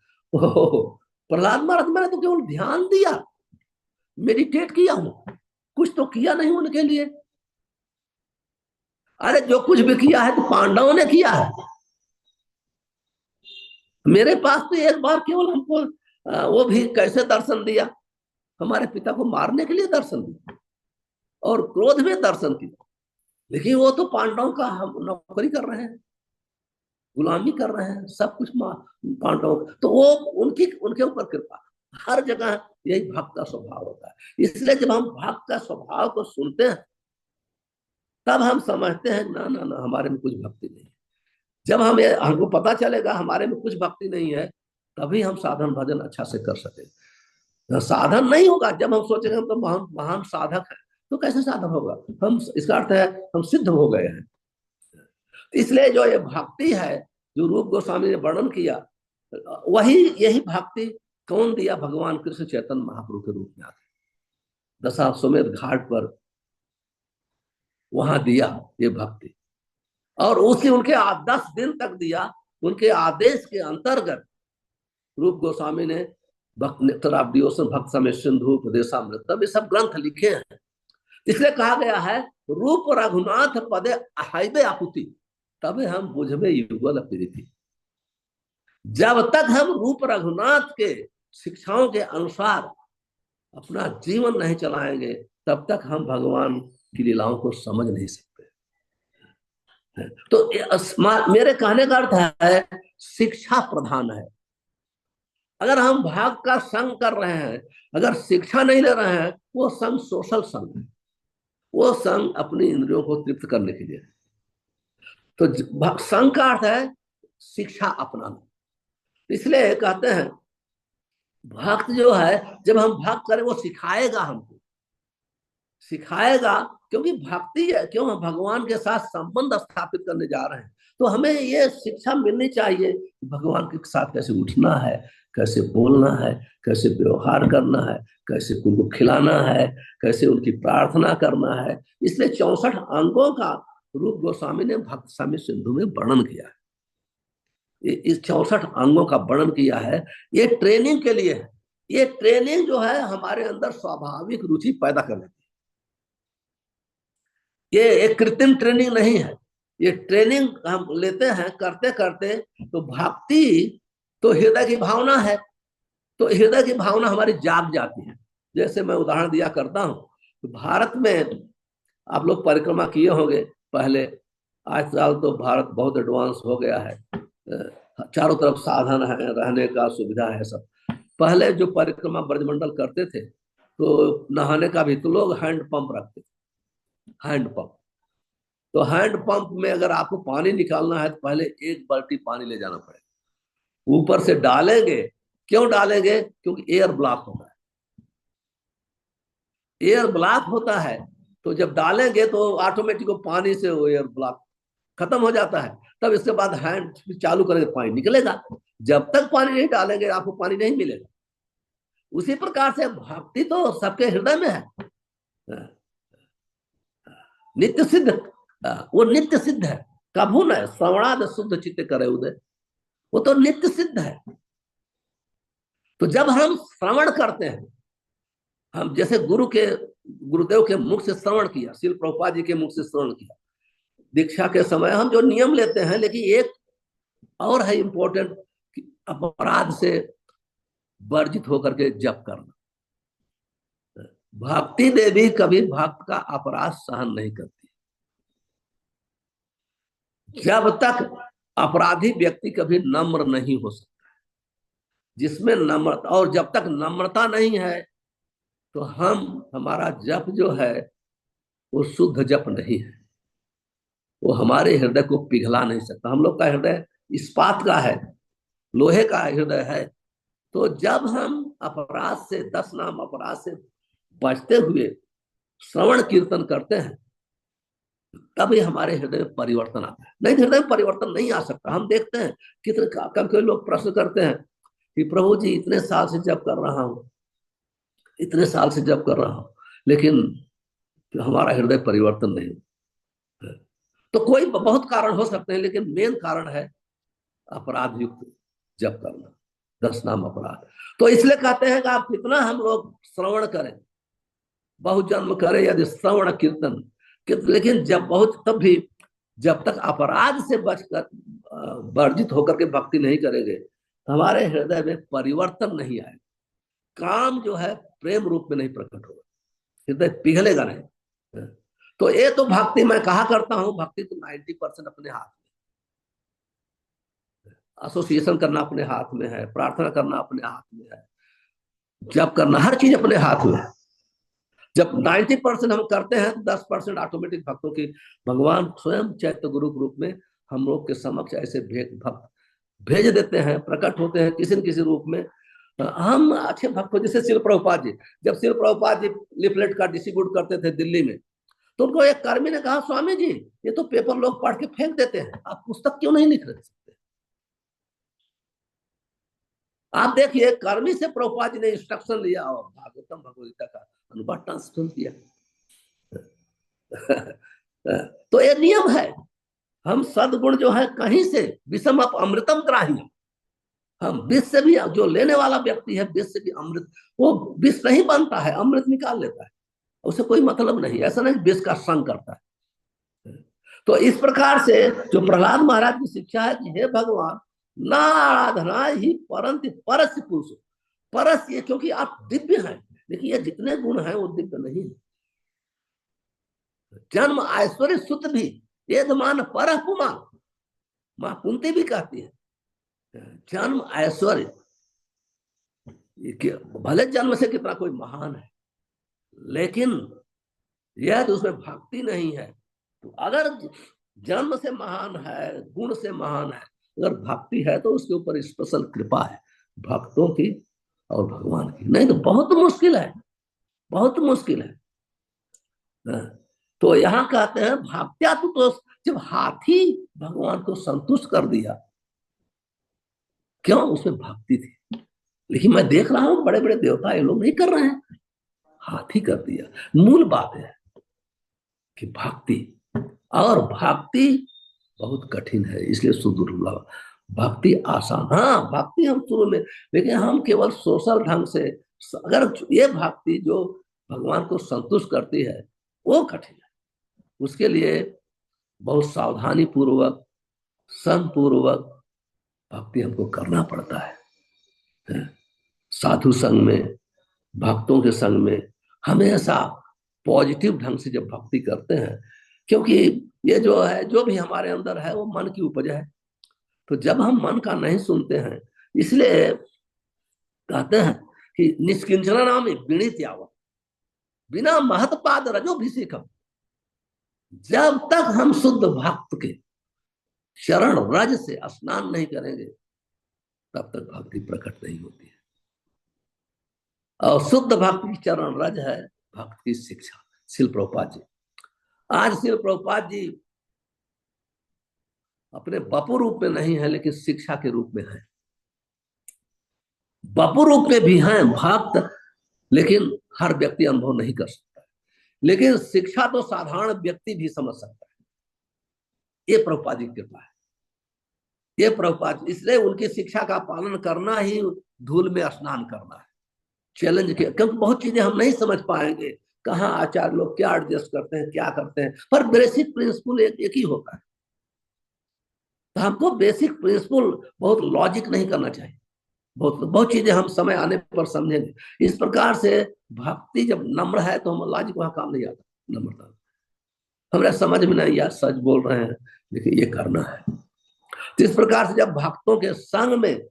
प्रहलाद महाराज, मैंने तो केवल ध्यान दिया, मेडिटेट किया हूं, कुछ तो किया नहीं उनके लिए। अरे जो कुछ भी किया है तो पांडवों ने किया है, मेरे पास तो एक बार केवल हमको वो भी कैसे दर्शन दिया, हमारे पिता को मारने के लिए दर्शन दिया और क्रोध में दर्शन दिया, लेकिन वो तो पांडवों का हम नौकरी कर रहे हैं, गुलामी कर रहे हैं, सब कुछ पांडवों, तो वो उनके ऊपर कृपा। हर जगह यही भक्त का स्वभाव होता है। इसलिए जब हम भक्त का स्वभाव को सुनते हैं तब हम समझते हैं ना ना ना, हमारे में कुछ भक्ति नहीं है। जब हमको पता चलेगा हमारे में कुछ भक्ति नहीं है, तभी हम साधन भजन अच्छा से कर सके। साधन नहीं होगा जब हम सोचेंगे हम तो महान महान साधक है, तो कैसे साधन होगा? हम, इसका अर्थ है हम सिद्ध हो गए हैं। इसलिए जो ये भक्ति है जो रूप गोस्वामी ने वर्णन किया, वही यही भक्ति कौन दिया? भगवान कृष्ण चैतन्य महाप्रभु के रूप में आते दशाश्वमेध घाट पर, वहां दिया ये भक्ति, और उसी उनके 10 दिन तक दिया। उनके आदेश के अंतर्गत रूप गोस्वामी ने भक्त समय सिंधु उपदेशामृतम, ये सब ग्रंथ लिखे हैं। इसलिए कहा गया है रूप रघुनाथ पदे हाइबे आपुति, तबे हम बुझबे युगल प्रीति। जब तक हम रूप रघुनाथ के शिक्षाओं के अनुसार अपना जीवन नहीं चलाएंगे, तब तक हम भगवान की लीलाओं को समझ नहीं सकते। तो मेरे कहने का अर्थ है शिक्षा प्रधान है। अगर हम भाग का संग कर रहे हैं, अगर शिक्षा नहीं ले रहे हैं, वो संग सोशल संग है, वो संग अपनी इंद्रियों को तृप्त करने के लिए। तो संग का अर्थ है शिक्षा अपनाना। इसलिए कहते हैं भक्त जो है, जब हम भक्त करें वो सिखाएगा, हमको सिखाएगा, क्योंकि भक्ति है, क्यों हम भगवान के साथ संबंध स्थापित करने जा रहे हैं, तो हमें ये शिक्षा मिलनी चाहिए भगवान के साथ कैसे उठना है, कैसे बोलना है, कैसे व्यवहार करना है, कैसे उनको खिलाना है, कैसे उनकी प्रार्थना करना है। इसलिए 64 अंगों का रूप गोस्वामी ने भक्त स्वामी सिंधु में वर्णन किया है। इस 64 अंगों का वर्णन किया है, ये ट्रेनिंग के लिए है। ये ट्रेनिंग जो है हमारे अंदर स्वाभाविक रुचि पैदा कर लेती है, ये एक कृत्रिम ट्रेनिंग नहीं है। ये ट्रेनिंग हम लेते हैं करते करते, तो भक्ति तो हृदय की भावना है, तो हृदय की भावना हमारी जाग जाती है। जैसे मैं उदाहरण दिया करता हूं, तो भारत में आप लोग परिक्रमा किए होंगे पहले, आज साल तो भारत बहुत एडवांस हो गया है, चारों तरफ साधन है, रहने का सुविधा है सब। पहले जो परिक्रमा ब्रजमंडल करते थे, तो नहाने का भी तो लोग हैंड पंप रखते थे, हैंड पंप। तो हैंड पंप में अगर आपको पानी निकालना है तो पहले 1 बाल्टी पानी ले जाना पड़ेगा, ऊपर से डालेंगे। क्यों डालेंगे? क्योंकि एयर ब्लॉक होता है, एयर ब्लॉक होता है, तो जब डालेंगे तो ऑटोमेटिक पानी से वो एयर ब्लॉक खत्म हो जाता है। तब इसके बाद हैंड चालू करेंगे, पानी निकलेगा। जब तक पानी नहीं डालेंगे आपको पानी नहीं मिलेगा। उसी प्रकार से भक्ति तो सबके हृदय में है, नित्य सिद्ध, वो नित्य सिद्ध है। कभू न श्रवणाद शुद्ध चित्त करे उदय, वो तो नित्य सिद्ध है। तो जब हम श्रवण करते हैं, हम जैसे गुरुदेव के मुख से श्रवण किया, शिल प्रभुपाद जी के मुख से श्रवण किया, दीक्षा के समय हम जो नियम लेते हैं, लेकिन एक और है इंपॉर्टेंट, अपराध से वर्जित होकर के जप करना। भक्ति देवी कभी भक्त का अपराध सहन नहीं करती। जब तक अपराधी व्यक्ति कभी नम्र नहीं हो सकता, जिसमें नम्रता, और जब तक नम्रता नहीं है तो हमारा जप जो है वो शुद्ध जप नहीं है, वो हमारे हृदय को पिघला नहीं सकता। हम लोग का हृदय इस्पात का है, लोहे का हृदय है। तो जब हम अपराध से, 10 नाम अपराध से बचते हुए श्रवण कीर्तन करते हैं, तभी हमारे हृदय में परिवर्तन आता है। नहीं, हृदय में परिवर्तन नहीं आ सकता। हम देखते हैं कितने कभी लोग प्रश्न करते हैं कि प्रभु जी इतने साल से जप कर रहा हूं, इतने साल से जप कर रहा हूं, लेकिन हमारा हृदय परिवर्तन नहीं। तो कोई बहुत कारण हो सकते हैं, लेकिन मेन कारण है अपराध युक्त जप करना, 10 नाम अपराध। तो इसलिए कहते हैं कि आप कितना हम लोग श्रवण करें, बहुत जन्म करें यदि श्रवण कीर्तन, लेकिन तब भी जब तक अपराध से बचकर वर्जित होकर के भक्ति नहीं करेंगे, हमारे हृदय में परिवर्तन नहीं आएगा। काम जो है प्रेम रूप में नहीं प्रकट होगा, हृदय पिघलेगा नहीं। तो ये तो भक्ति, मैं कहा करता हूं, भक्ति तो 90% अपने हाथ में। एसोसिएशन करना अपने हाथ में है, प्रार्थना करना अपने हाथ में है, जप करना, हर चीज अपने हाथ में है। जब 90% हम करते हैं तो 10% ऑटोमेटिक भक्तों की भगवान स्वयं चैत्य गुरु के रूप में हम लोग के समक्ष ऐसे भक्त भेज देते हैं, प्रकट होते हैं किसी न किसी रूप में। हम अच्छे भक्त हो, जैसे शिल प्रभुपाद जी, जब शिल प्रभुपाद जी लिफलेट का डिस्ट्रीब्यूट करते थे दिल्ली में, तो उनको एक कर्मी ने कहा, स्वामी जी ये तो पेपर लोग पढ़ के फेंक देते हैं, आप पुस्तक क्यों नहीं लिख सकते? आप देखिए, कर्मी से प्रभुपाद जी ने इंस्ट्रक्शन लिया और भागवतम भगवदगीता का अनुवाद ट्रांसलेट किया। तो ये नियम है। हम सदगुण जो है कहीं से, विषम अप अमृतम ग्राही, हम विष से भी, जो लेने वाला व्यक्ति है विष से भी अमृत, वो विष नहीं बनता है, अमृत निकाल लेता है, उसे कोई मतलब नहीं, ऐसा नहीं विष का संग करता है। तो इस प्रकार से जो प्रहलाद महाराज की शिक्षा है कि हे भगवान, ना आराधना ही परंत परस्य पुरुष, परस ये, क्योंकि आप दिव्य हैं, लेकिन ये जितने गुण हैं वो दिव्य नहीं है। जन्म ऐश्वर्य सुत भी ये मान पर पुमान, मां कुंती भी कहती है, जन्म ऐश्वर्य, भले जन्म से कितना कोई महान है, लेकिन यह तो उसमें भक्ति नहीं है। तो अगर जन्म से महान है, गुण से महान है, अगर भक्ति है तो उसके ऊपर स्पेशल कृपा है भक्तों की और भगवान की, नहीं तो बहुत मुश्किल है, बहुत मुश्किल है। तो यहां कहते हैं भक्त्या तो जब हाथी भगवान को संतुष्ट कर दिया, क्यों? उसमें भक्ति थी। लेकिन मैं देख रहा हूं बड़े बड़े देवता ये लोग नहीं कर रहे हैं, हाथी कर दिया। मूल बात है कि भक्ति, और भक्ति बहुत कठिन है, इसलिए सुदुर्लभ। भक्ति आसान, हाँ भक्ति हम शुरू में, लेकिन हम केवल सोशल ढंग से, अगर ये भक्ति जो भगवान को संतुष्ट करती है वो कठिन है। उसके लिए बहुत सावधानी पूर्वक, संत पूर्वक भक्ति हमको करना पड़ता है। साधु संग में, भक्तों के संग में हमेशा पॉजिटिव ढंग से जब भक्ति करते हैं, क्योंकि ये जो है, जो भी हमारे अंदर है वो मन की उपज है। तो जब हम मन का नहीं सुनते हैं, इसलिए कहते हैं कि निष्किंचना नाम विणित यावत, बिना महत्पाद रजोभिषेकम, जब तक हम शुद्ध भक्त के शरण रज से स्नान नहीं करेंगे तब तक भक्ति प्रकट नहीं होती है। और शुद्ध भक्त की चरण रज है भक्त की शिक्षा। शिल प्रभुपाद जी, आज शिल प्रभुपाद जी अपने बपू रूप में नहीं है, लेकिन शिक्षा के रूप में है। बपू रूप में भी हैं भक्त, लेकिन हर व्यक्ति अनुभव नहीं कर सकता, लेकिन शिक्षा तो साधारण व्यक्ति भी समझ सकता है। ये प्रभुपाद जी की कृपा है, ये प्रभुपाद, इसलिए उनकी शिक्षा का पालन करना ही धूल में स्नान करना है, चैलेंज किया, क्योंकि बहुत चीजें हम नहीं समझ पाएंगे, कहाँ आचार्य लोग क्या एडजस्ट करते हैं, क्या करते हैं, पर बेसिक प्रिंसिपल एक ही होता है। तो हमको बेसिक प्रिंसिपल बहुत लॉजिक नहीं करना चाहिए, बहुत बहुत चीजें हम समय आने पर समझेंगे। इस प्रकार से भक्ति जब नम्र है तो हम लॉजिक वहां काम नहीं आता, नम्रता हमें समझ में नहीं, यार सच बोल रहे हैं लेकिन ये करना है। तो इस प्रकार से जब भक्तों के संग में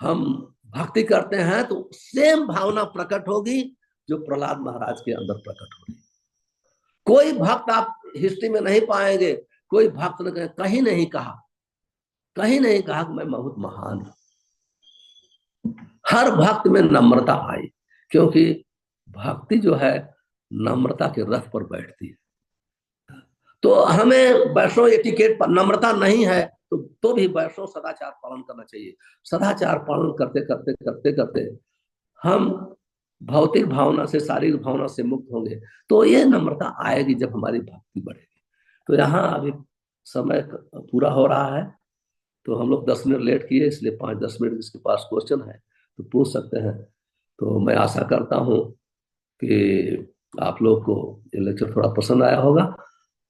हम भक्ति करते हैं तो सेम भावना प्रकट होगी जो प्रहलाद महाराज के अंदर प्रकट होगी। कोई भक्त आप हिस्ट्री में नहीं पाएंगे, कोई भक्त ने कहीं नहीं कहा, कहीं नहीं कहा कि मैं बहुत महान हूं। हर भक्त में नम्रता आई, क्योंकि भक्ति जो है नम्रता के रथ पर बैठती है। तो हमें वैष्णव एटिकेट पर नम्रता नहीं है तो भी वैष्णव सदाचार पालन करना चाहिए। सदाचार पालन करते करते करते करते हम भौतिक भावना से, शारीरिक भावना से मुक्त होंगे, तो ये नम्रता आएगी जब हमारी भक्ति बढ़ेगी। तो यहाँ अभी समय पूरा हो रहा है, तो हम लोग 10 मिनट लेट किए, इसलिए 5-10 मिनट जिसके पास क्वेश्चन है तो पूछ सकते हैं। तो मैं आशा करता हूँ कि आप लोग को ये लेक्चर थोड़ा पसंद आया होगा,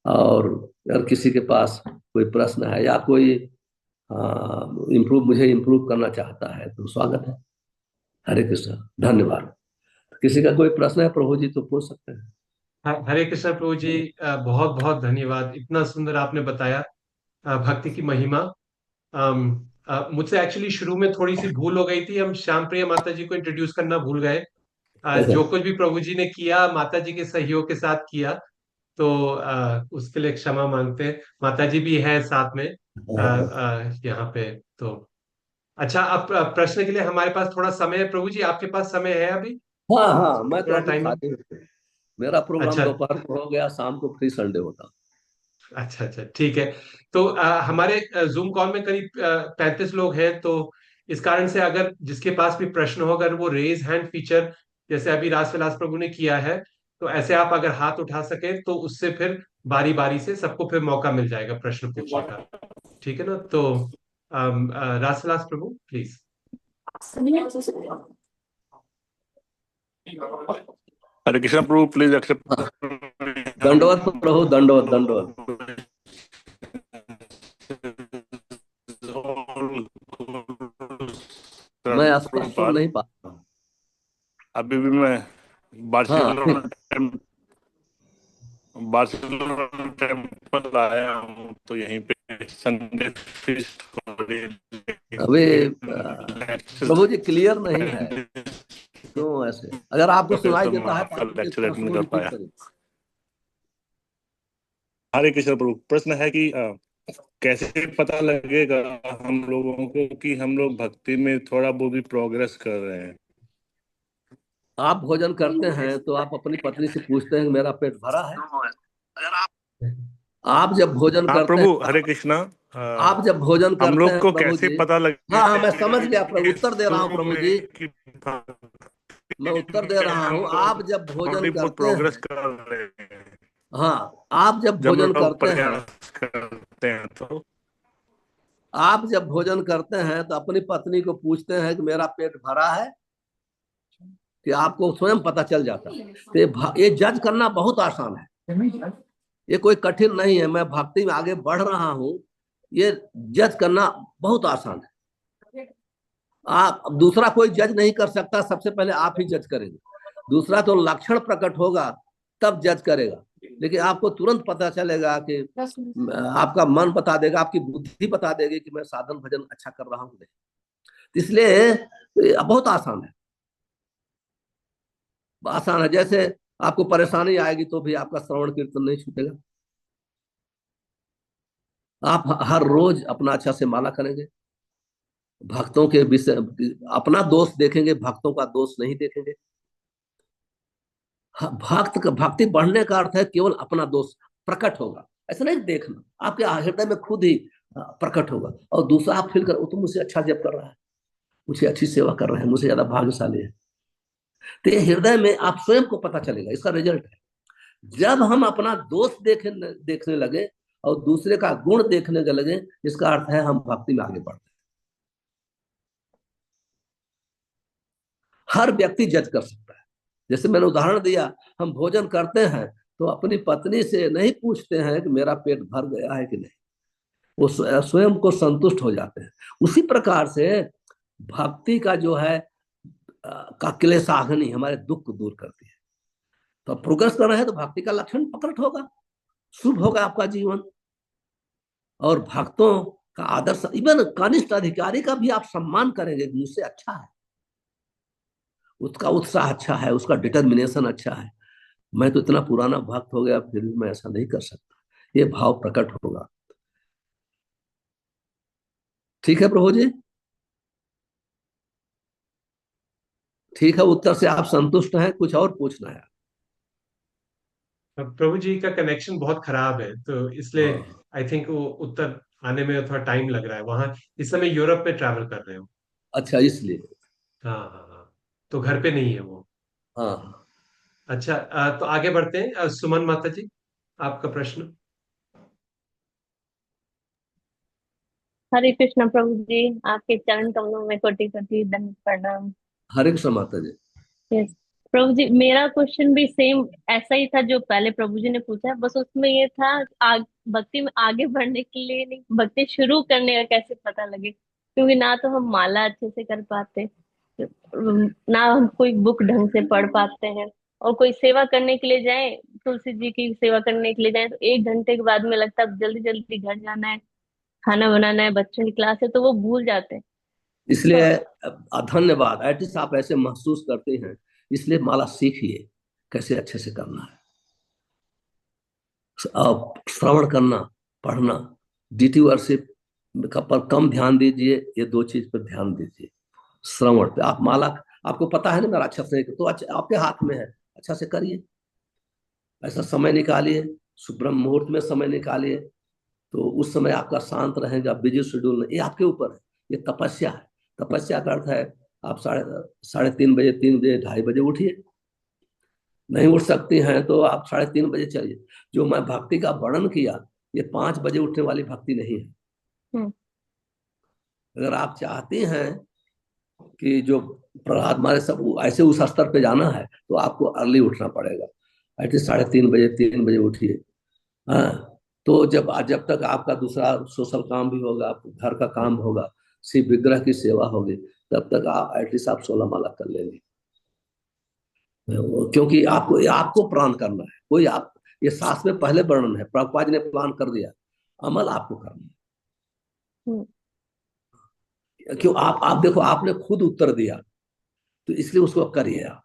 और अगर किसी के पास कोई प्रश्न है या कोई मुझे इम्प्रूव करना चाहता है तो स्वागत है। हरे कृष्ण, धन्यवाद। किसी का कोई प्रश्न है प्रभु जी तो पूछ सकते हैं। हरे कृष्ण प्रभु जी, बहुत बहुत धन्यवाद, इतना सुंदर आपने बताया भक्ति की महिमा। मुझसे एक्चुअली शुरू में थोड़ी सी भूल हो गई थी, हम श्याम प्रिय माता जी को इंट्रोड्यूस करना भूल गए। अच्छा। जो कुछ भी प्रभु जी ने किया माता जी के सहयोग के साथ किया, तो उसके लिए क्षमा मांगते हैं। माता जी भी है साथ में यहाँ पे। तो अच्छा, अब प्रश्न के लिए हमारे पास थोड़ा समय है। प्रभु जी आपके पास समय है अभी? हाँ हाँ, मैं तो थोड़ा अभी टाइम है? खाली हूँ। मेरा प्रोग्राम अच्छा दोपहर को हो गया, शाम को फ्री संडे होता। अच्छा अच्छा, ठीक है। तो हमारे जूम कॉल में करीब 35 लोग हैं, तो इस कारण से अगर जिसके पास भी प्रश्न हो, अगर वो रेज हैंड फीचर जैसे अभी रासविलास प्रभु ने किया है, तो ऐसे आप अगर हाथ उठा सके तो उससे फिर बारी बारी से सबको फिर मौका मिल जाएगा प्रश्न पूछने का। ठीक है ना? तो रासविलास प्रभु प्लीज। हरे कृष्ण प्रभु, प्लीज हाँ, एक्सेप्ट। दंडवत प्रभु, दंडवत दंडवत। मैं स्पष्ट सुन नहीं पा रहा हूँ। अभी भी मैं हाँ बार्सिलोना ठीक। बार्सिलोना टेम्पल आया हूँ, तो यहीं पे संडे फीस्ट हो रही अभी है। प्रभु जी क्लियर नहीं है, क्यों ऐसे? अगर आपको सुनाई तो मैं देता है तो आपका आप अपने लेक्चर प्रश्न अटेंड को कर रिपीट पाया। करें। हरे कृष्ण प्रभु, प्रश्न है कि कैसे पता लगेगा हम लोगों को कि हम लोग भक्ति में थोड़ा बहुत भी प्रोग्रेस कर रहे हैं? आप भोजन करते हैं तो आप अपनी पत्नी से पूछते हैं कि मेरा पेट भरा है? आप जब भोजन हाँ करते प्रभु, हैं, हरे कृष्णा। आप जब भोजन हम करते लोग हैं को प्रभु कैसे जी। पता हाँ हाँ, मैं लगे समझ गया प्रभु, उत्तर दे रहा हूँ प्रभु जी, कि मैं उत्तर दे रहा हम हूँ। आप लोग जब भोजन थोड़ी बहुत करते प्रोग्रेस हैं, कर रहे हैं? हाँ, आप जब जब भोजन लोग करते हैं, प्रयास करते हैं तो आप जब भोजन करते हैं तो अपनी पत्नी को पूछते हैं कि मेरा पेट भरा है, कि आपको स्वयं पता चल जाता है। तो ये जज करना बहुत आसान है, ये कोई कठिन नहीं है। मैं भक्ति में आगे बढ़ रहा हूँ, ये जज करना बहुत आसान है। आप दूसरा कोई जज नहीं कर सकता, सबसे पहले आप ही जज करेंगे। दूसरा तो लक्षण प्रकट होगा तब जज करेगा, लेकिन आपको तुरंत पता चलेगा कि आपका मन बता देगा, आपकी बुद्धि बता देगी कि मैं साधन भजन अच्छा कर रहा हूँ। इसलिए बहुत आसान है, आसान है। जैसे आपको परेशानी आएगी तो भी आपका श्रवण कीर्तन नहीं छूटेगा। आप हर रोज अपना अच्छा से माला करेंगे, भक्तों के विषय अपना दोष देखेंगे, भक्तों का दोष नहीं देखेंगे। भक्त का भक्ति बढ़ने का अर्थ है केवल अपना दोष प्रकट होगा, ऐसा नहीं देखना, आपके हृदय में खुद ही प्रकट होगा। और दूसरा आप फील कर, वो तो मुझसे अच्छा जप कर रहा है, मुझे अच्छी सेवा कर रहे हैं, मुझे ज्यादा भाग्यशाली है। तो ये हृदय में आप स्वयं को पता चलेगा, इसका रिजल्ट है। जब हम अपना दोष देखने लगे और दूसरे का गुण देखने लगे, इसका अर्थ है हम भक्ति में आगे बढ़ते हैं। हर व्यक्ति जज कर सकता है। जैसे मैंने उदाहरण दिया, हम भोजन करते हैं तो अपनी पत्नी से नहीं पूछते हैं कि मेरा पेट भर गया है कि नहीं, वो स्वयं को संतुष्ट हो जाते हैं। उसी प्रकार से भक्ति का जो है का क्लेशाग्नि हमारे दुख को दूर करती है। तो अब प्रोग्रेस कर रहे हैं तो भक्ति का लक्षण प्रकट होगा, शुभ होगा आपका जीवन। और भक्तों का आदर्श, इवन कनिष्ठ अधिकारी का भी आप सम्मान करेंगे, मुझसे अच्छा है, उसका उत्साह अच्छा है, उसका डिटर्मिनेशन अच्छा है, मैं तो इतना पुराना भक्त हो गया फिर भी मैं ऐसा नहीं कर सकता, ये भाव प्रकट होगा। ठीक है प्रभु जी, ठीक है, उत्तर से आप संतुष्ट हैं, कुछ और पूछना है? अब प्रभु जी का कनेक्शन बहुत खराब है, तो इसलिए हाँ, आई थिंक वो उत्तर आने में थोड़ा टाइम लग रहा है। वहां इस समय यूरोप में ट्रैवल कर रहे हो? अच्छा, इसलिए। हाँ हाँ हाँ, तो घर पे नहीं है वो। हाँ, अच्छा, तो आगे बढ़ते हैं। सुमन माता जी, आपका प्रश्न। हरे कृष्ण प्रभु जी, आपके चरण कमलों में कोटि कोटि दंड प्रणाम। हरे कृष्ण माता जी। यस प्रभु जी, मेरा क्वेश्चन भी सेम ऐसा ही था जो पहले प्रभु जी ने पूछा है, बस उसमें ये था भक्ति में आगे बढ़ने के लिए, नहीं भक्ति शुरू करने का कैसे पता लगे, क्योंकि ना तो हम माला अच्छे से कर पाते, ना हम कोई बुक ढंग से पढ़ पाते हैं, और कोई सेवा करने के लिए जाए, तुलसी जी की सेवा करने के लिए जाए तो 1 घंटे के बाद में लगता है जल्दी जल्दी घर जाना है, खाना बनाना है, बच्चों की क्लास है, तो वो भूल जाते हैं। तो इसलिए धन्यवाद, एटलीस्ट आप ऐसे महसूस करते हैं, इसलिए माला सीखिए कैसे अच्छे से करना है। आप श्रवण करना, पढ़ना, डीटी वर्शिप का पर कम ध्यान दीजिए, ये दो चीज पर ध्यान दीजिए। श्रवण पे आप माला, आपको पता है ना मेरा अच्छा से, तो अच्छा आपके हाथ में है, अच्छा से करिए, ऐसा समय निकालिए, सुब्रह्म मुहूर्त में समय निकालिए, तो उस समय आपका शांत रहेगा, बिजी शेड्यूल में, ये आपके ऊपर है, ये तपस्या है। तपस्या का अर्थ है आप साढ़े साढ़े 3 बजे, 3 बजे, 2:30 बजे उठिए, नहीं उठ सकती हैं तो आप 3:30 बजे चलिए। जो मैं भक्ति का वर्णन किया, ये 5 बजे उठने वाली भक्ति नहीं है। हम्म अगर आप चाहते हैं कि जो प्रहलाद मारे सब ऐसे उस स्तर पे जाना है, तो आपको अर्ली उठना पड़ेगा, एटलीस्ट 3:30 बजे, 3 बजे उठिए। हाँ, तो जब जब तक आपका दूसरा सोशल काम भी होगा, घर का काम होगा, शिव विग्रह की सेवा होगी, तब तक आप एटलीस्ट आप 16 माला कर लेंगे। क्योंकि आपको आपको प्लान करना है, कोई आप, ये शास्त्र में पहले वर्णन है, प्रभुपाद जी ने प्लान कर दिया, अमल आपको करना हम्म है। क्यों, आप देखो, आपने खुद उत्तर दिया, तो इसलिए उसको करिए आप।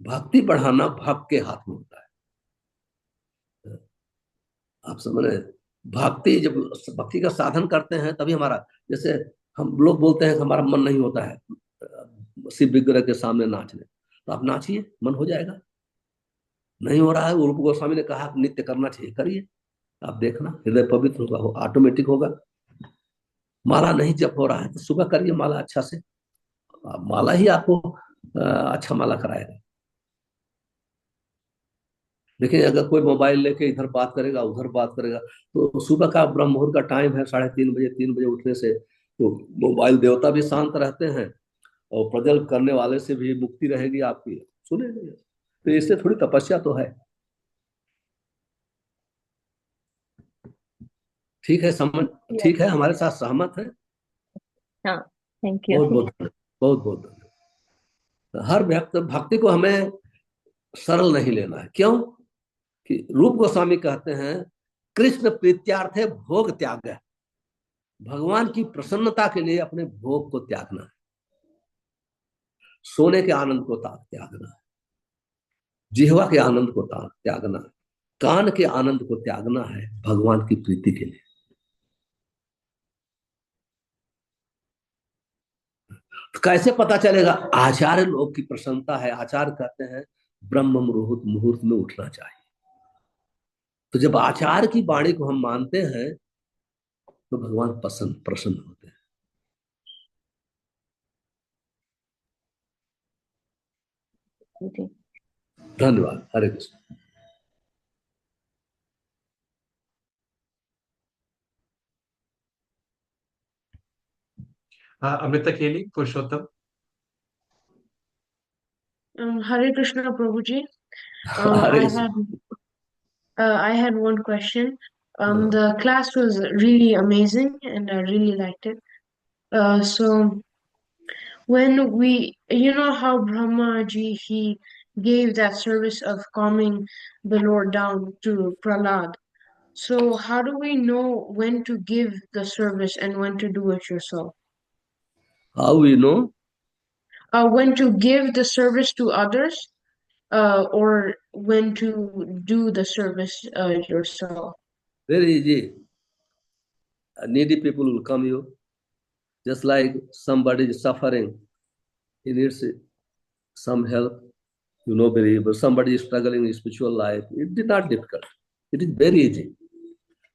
भक्ति बढ़ाना भक्त के हाथ में होता है, आप समझ रहे हैं? भक्ति, जब भक्ति का साधन करते हैं तभी हमारा, जैसे हम लोग बोलते हैं कि हमारा मन नहीं होता है शिव विग्रह के सामने नाचने, तो आप नाचिए, मन हो जाएगा। नहीं हो रहा है, रूप गोस्वामी ने कहा नित्य करना चाहिए, करिए, आप देखना हृदय पवित्र होगा, हो ऑटोमेटिक होगा। माला नहीं जप हो रहा है तो सुबह करिए माला अच्छा से, माला ही आपको अच्छा माला कराएगा। देखिए, अगर कोई मोबाइल लेके इधर बात करेगा, उधर बात करेगा, तो सुबह का ब्रह्म मुहूर्त का टाइम है, 3:30 बजे, 3 बजे उठने से तो मोबाइल देवता भी शांत रहते हैं, और प्रज्वल करने वाले से भी मुक्ति रहेगी आपकी, सुनेंगे। तो इससे थोड़ी तपस्या तो है। ठीक है, समझ, यस। ठीक है, हमारे साथ सहमत है। हाँ, थैंक बहुत यू। बहुत धन्यवाद, बहुत बहुत धन्यवाद। हर भक्ति को हमें सरल नहीं लेना है। क्यों? कि रूप गोस्वामी कहते हैं, कृष्ण प्रीत्यार्थ है भोग त्याग है, भगवान की प्रसन्नता के लिए अपने भोग को त्यागना है, सोने के आनंद को त्यागना है, जिह्वा के आनंद को त्यागना है, कान के आनंद को त्यागना है, भगवान की प्रीति के लिए। तो कैसे पता चलेगा? आचार्य लोग की प्रसन्नता है, आचार्य कहते हैं ब्रह्म मुहूर्त मुहूर्त में उठना चाहिए। तो जब आचार्य की वाणी को हम मानते हैं तो भगवान प्रसन्न प्रसन्न होते हैं। जी। धन्यवाद, हरे कृष्ण। अमृता केली, पुरुषोत्तम। Hare Krishna, Prabhuji. Hare Krishna. I had one question. The class was really amazing, and I really liked it. So when you know how Brahmaji he gave that service of calming the Lord down to Prahlad. So how do we know when to give the service and when to do it yourself? How we know? When to give the service to others, or when to do the service yourself. Very easy. Needy people will come you. Just like somebody is suffering, he needs some help. You know, very, but somebody is struggling in spiritual life. It is not difficult. It is very easy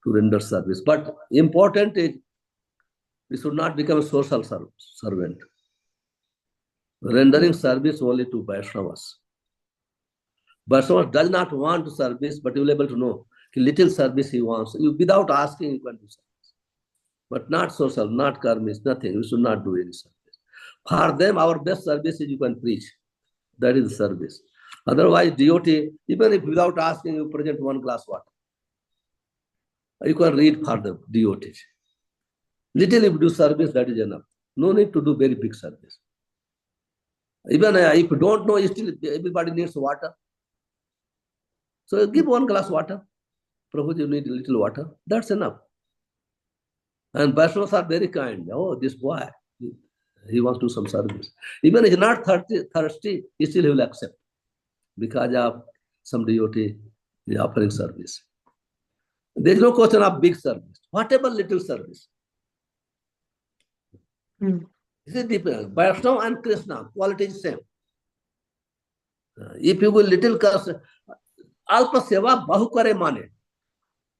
to render service. But important is we should not become a social servant. Rendering service only to Vaishnavas. Vaishnavas does not want service, but you will be able to know little service he wants. You, without asking, you can do service. But not social, not karmis, nothing. We should not do any service. For them, our best service is you can preach. That is the service. Otherwise, devotee, even if without asking, you present one glass water, you can read for the devotees. Little if you do service, that is enough. No need to do very big service. Even if you don't know, still everybody needs water. So give one glass water. Prabhuji, you need a little water. That's enough. And Vaishnavas are very kind. Oh, this boy, he wants to do some service. Even if he's not thirsty, still he will accept. Because of some devotee is offering service. There is no question of big service. Whatever little service. This is different. Vaishnava and Krishna, quality is same. If you will little alpa seva bahu kare mane.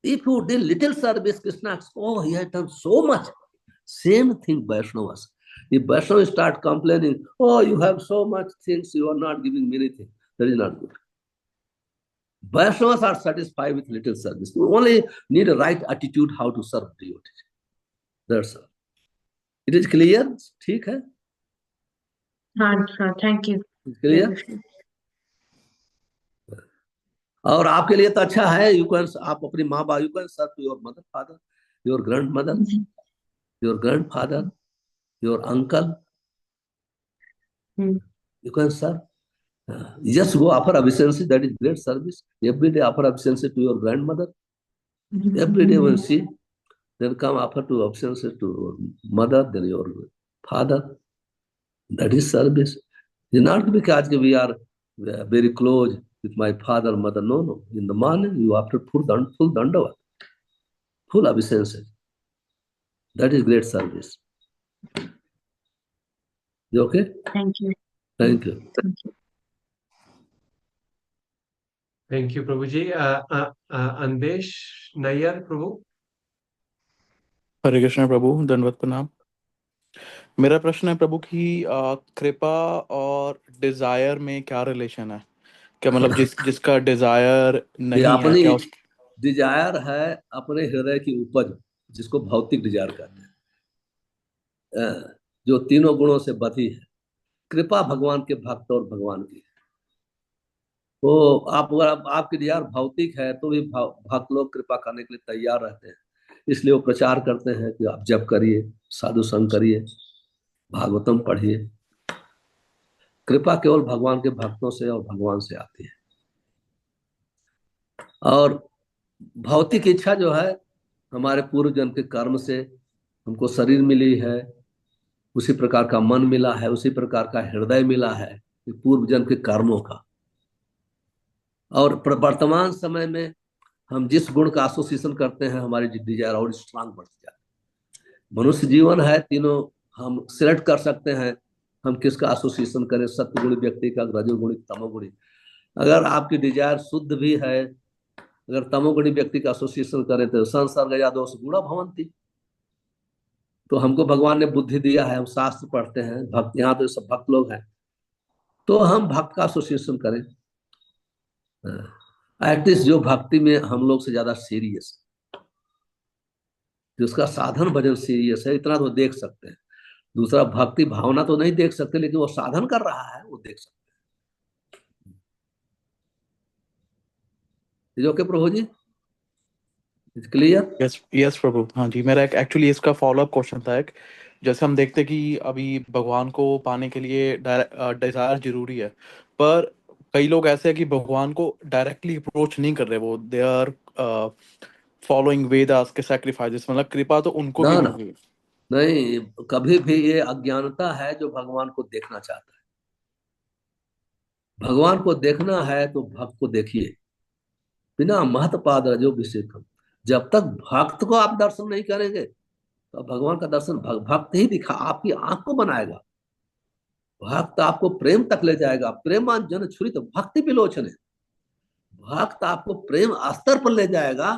If you did little service, Krishna, oh, he has done so much. Same thing, Vaishnavas. If Vaishnavas start complaining, oh, you have so much things, you are not giving me anything, that is not good. Vaishnavas are satisfied with little service. You only need a right attitude how to serve devotees. That's all. It is clear? ठीक है? हाँ, thank you. Clear? और आपके लिए तो अच्छा है. You can, आप अपनी माँ बाप, you can serve to your mother, father, your grandmother, your grandfather, your uncle. You can serve. Just go offer obeisances. That is great service. Every day offer obeisances to your grandmother. Every day when she, then come offer to obeisances to your mother, then your father. That is service. It's not because we are very close with my father, mother. No. In the morning, you offer full dandavat, full obeisances. That is great service. You okay? Thank you. Thank you. Thank you प्रभु जी। अन्वेश नैयर प्रभु। हरे कृष्ण प्रभु, दंडवत प्रणाम। मेरा प्रश्न है प्रभु कि कृपा और डिजायर में क्या रिलेशन है? क्या मतलब जिसका डिजायर नहीं है, अपनी क्या डिजायर है अपने हृदय की उपज, जिसको भौतिक डिजायर कहते हैं, जो तीनों गुणों से बधी है। कृपा भगवान के भक्त और भगवान की है। तो अगर आपकी डिजायर भौतिक है तो भी भक्त लोग कृपा करने के लिए तैयार रहते हैं। इसलिए वो प्रचार करते हैं कि आप जप करिए, साधु संग करिए, भागवतम पढ़िए। कृपा केवल भगवान के भक्तों से और भगवान से आती है। और भौतिक इच्छा जो है हमारे पूर्व जन्म के कर्म से हमको शरीर मिली है, उसी प्रकार का मन मिला है, उसी प्रकार का हृदय मिला है, पूर्व जन्म के कर्मों का। और वर्तमान समय में हम जिस गुण का एसोसिएशन करते हैं, हमारी डिजायर और स्ट्रांग बढ़ती जाती है। मनुष्य जीवन है, तीनों हम सिलेक्ट कर सकते हैं हम किसका एसोसिएशन करें, सत्वगुणी व्यक्ति का, रजोगुणी, तमोगुणी। अगर आपकी डिजायर शुद्ध भी है, अगर तमोगुणी व्यक्ति का एसोसिएशन करें तो संसर्गया दोष गुणा भवंती। तो हमको भगवान ने बुद्धि दिया है, हम शास्त्र पढ़ते हैं, भक्त, यहाँ तो सब भक्त लोग हैं, तो हम भक्त का एसोसिएशन करें। एटलीस्ट जो भक्ति में हम लोग से ज्यादा सीरियस, जिसका साधन भजन सीरियस है, इतना तो देख सकते हैं। दूसरा भक्ति भावना तो नहीं देख सकते, लेकिन वो साधन कर रहा है वो देख सकते हैं। ओके प्रभु जी, क्लियर? यस यस प्रभु। हाँ जी, मेरा एक एक्चुअली इसका फॉलोअप क्वेश्चन था एक। जैसे हम देखते हैं कि अभी भगवान को पाने के लिए डिजायर जरूरी है, पर कई लोग ऐसे हैं कि भगवान को डायरेक्टली अप्रोच नहीं कर रहे, वो दे आर फॉलोइंग वेदास के सैक्रिफाइसेस, मतलब कृपा तो उनको भी ना मिल ना, गई। नहीं, कभी भी ये अज्ञानता है जो भगवान को देखना चाहता है। भगवान को देखना है तो भक्त को देखिए, बिना महत्पाद रजो विषेकम। जब तक भक्त को आप दर्शन नहीं करेंगे तो भगवान का दर्शन भक्त ही दिखा, आपकी आंख को बनाएगा। भक्त आपको प्रेम तक ले जाएगा। प्रेमान जन छुरी तो भक्ति विलोचन है। भक्त आपको प्रेम स्तर पर ले जाएगा,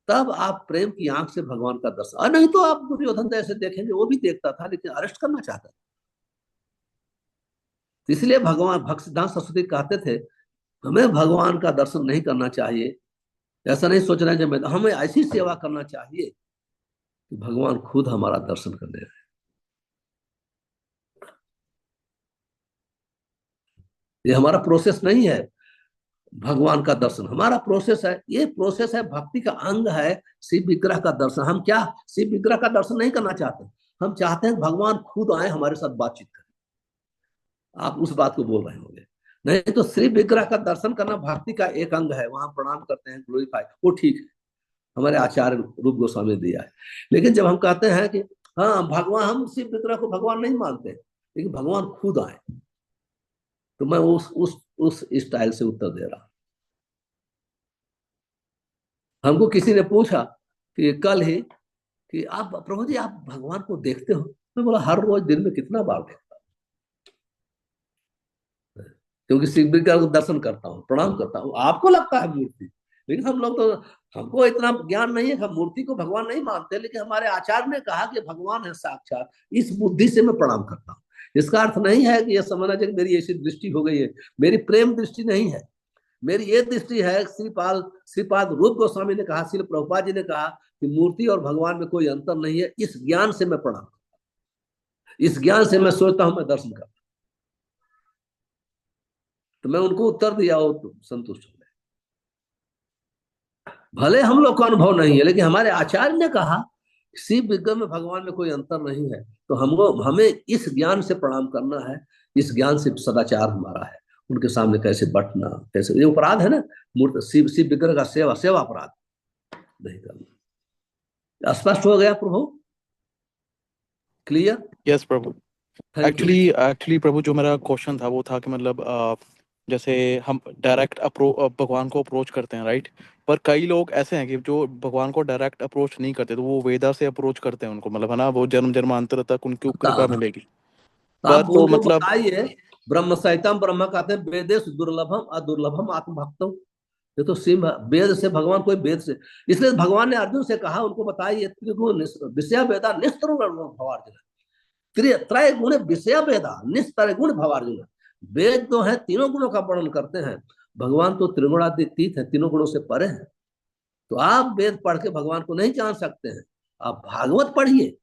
तब आप प्रेम की आंख से भगवान का दर्शन। और नहीं तो आप दुर्योधन जैसे देखेंगे, वो भी देखता था लेकिन अरेस्ट करना चाहता था। इसलिए भगवान भक्त सिद्धांत सरस्वती कहते थे हमें भगवान का दर्शन नहीं करना चाहिए। ऐसा नहीं सोचना है कि हमें ऐसी सेवा करना चाहिए कि भगवान खुद हमारा दर्शन कर ले। ये हमारा प्रोसेस नहीं है भगवान का दर्शन, हमारा प्रोसेस है, ये प्रोसेस है भक्ति का अंग है शिव विग्रह का दर्शन। हम क्या शिव विग्रह का दर्शन नहीं करना चाहते, हम चाहते हैं भगवान खुद आए हमारे साथ बातचीत करें। आप उस बात को बोल रहे होंगे। नहीं तो शिव विग्रह का दर्शन करना भक्ति का एक अंग है, वहां प्रणाम करते हैं, ग्लोरीफाई, वो ठीक है, हमारे आचार्य रूप गोस्वामी ने दिया है। लेकिन जब हम कहते हैं कि हाँ भगवान, हम शिव विग्रह को भगवान नहीं मानते, लेकिन भगवान खुद आए, तो मैं उस स्टाइल से उत्तर दे रहा हूं। हमको किसी ने पूछा कि कल ही कि आप प्रभु जी आप भगवान को देखते हो? मैं बोला हर रोज दिन में कितना बार देखता हूँ, क्योंकि शिव विग्रह का दर्शन करता हूँ, प्रणाम करता हूँ। आपको लगता है मूर्ति, लेकिन हम लोग तो, हमको इतना ज्ञान नहीं है, हम मूर्ति को भगवान नहीं मानते, लेकिन हमारे आचार्य ने कहा कि भगवान है साक्षात, इस बुद्धि से मैं प्रणाम करता हूँ। इसका अर्थ नहीं है कि यह समझना चाहिए मेरी ऐसी दृष्टि हो गई है, मेरी प्रेम दृष्टि नहीं है, मेरी ये दृष्टि है। श्रीपाद रूप गोस्वामी ने कहा, श्रील प्रभुपाद जी ने कहा कि मूर्ति और भगवान में कोई अंतर नहीं है। इस ज्ञान से मैं प्रणाम, इस ज्ञान से मैं सोचता हूं मैं दर्शन करता। तो मैं उनको उत्तर दिया, वो तो संतुष्ट हो गए। भले हम लोग का अनुभव नहीं है, लेकिन हमारे आचार्य ने कहा शिव विग्रह में भगवान में कोई अंतर नहीं है, तो हमको हमें इस ज्ञान से प्रणाम करना है। इस ज्ञान से सदाचार हमारा है, उनके सामने कैसे बटना, कैसे, ये अपराध है ना, मूर्ति शिव विग्रह का सेवा अपराध नहीं करना। स्पष्ट हो गया प्रभु? क्लियर? यस प्रभु। Thank you. एक्चुअली एक्चुअली प्रभु, जो मेरा क्वेश्चन था वो था कि मतलब जैसे हम डायरेक्ट भगवान को अप्रोच करते हैं, राइट? पर कई लोग ऐसे हैं कि जो भगवान को डायरेक्ट अप्रोच नहीं करते, तो वो वेदा से अप्रोच करते हैं उनको, मतलब है ना, वो जन्म जन्मांतर तक उनकी कृपा मिलेगी। तो पर आप तो उनको मतलब बताइए, ब्रह्म संहिता ब्रह्म कहते हैं वेदेश दुर्लभम अदुर्लभम आत्मभक्तम। ये तो सिंह वेद से भगवान, कोई वेद से, इसलिए भगवान ने अर्जुन से कहा उनको बताइए त्रिगुण विषय वेदा निस्तरुण भवार्जुन। त्रय गुण विषय वेदा निस्तर गुण भवार्जुन। वेद तो है तीनों गुणों का वर्णन करते हैं, भगवान तो त्रिगुणातीत है, तीनों गुणों से परे है। तो आप वेद पढ़ के भगवान को नहीं जान सकते हैं, आप भागवत पढ़िए,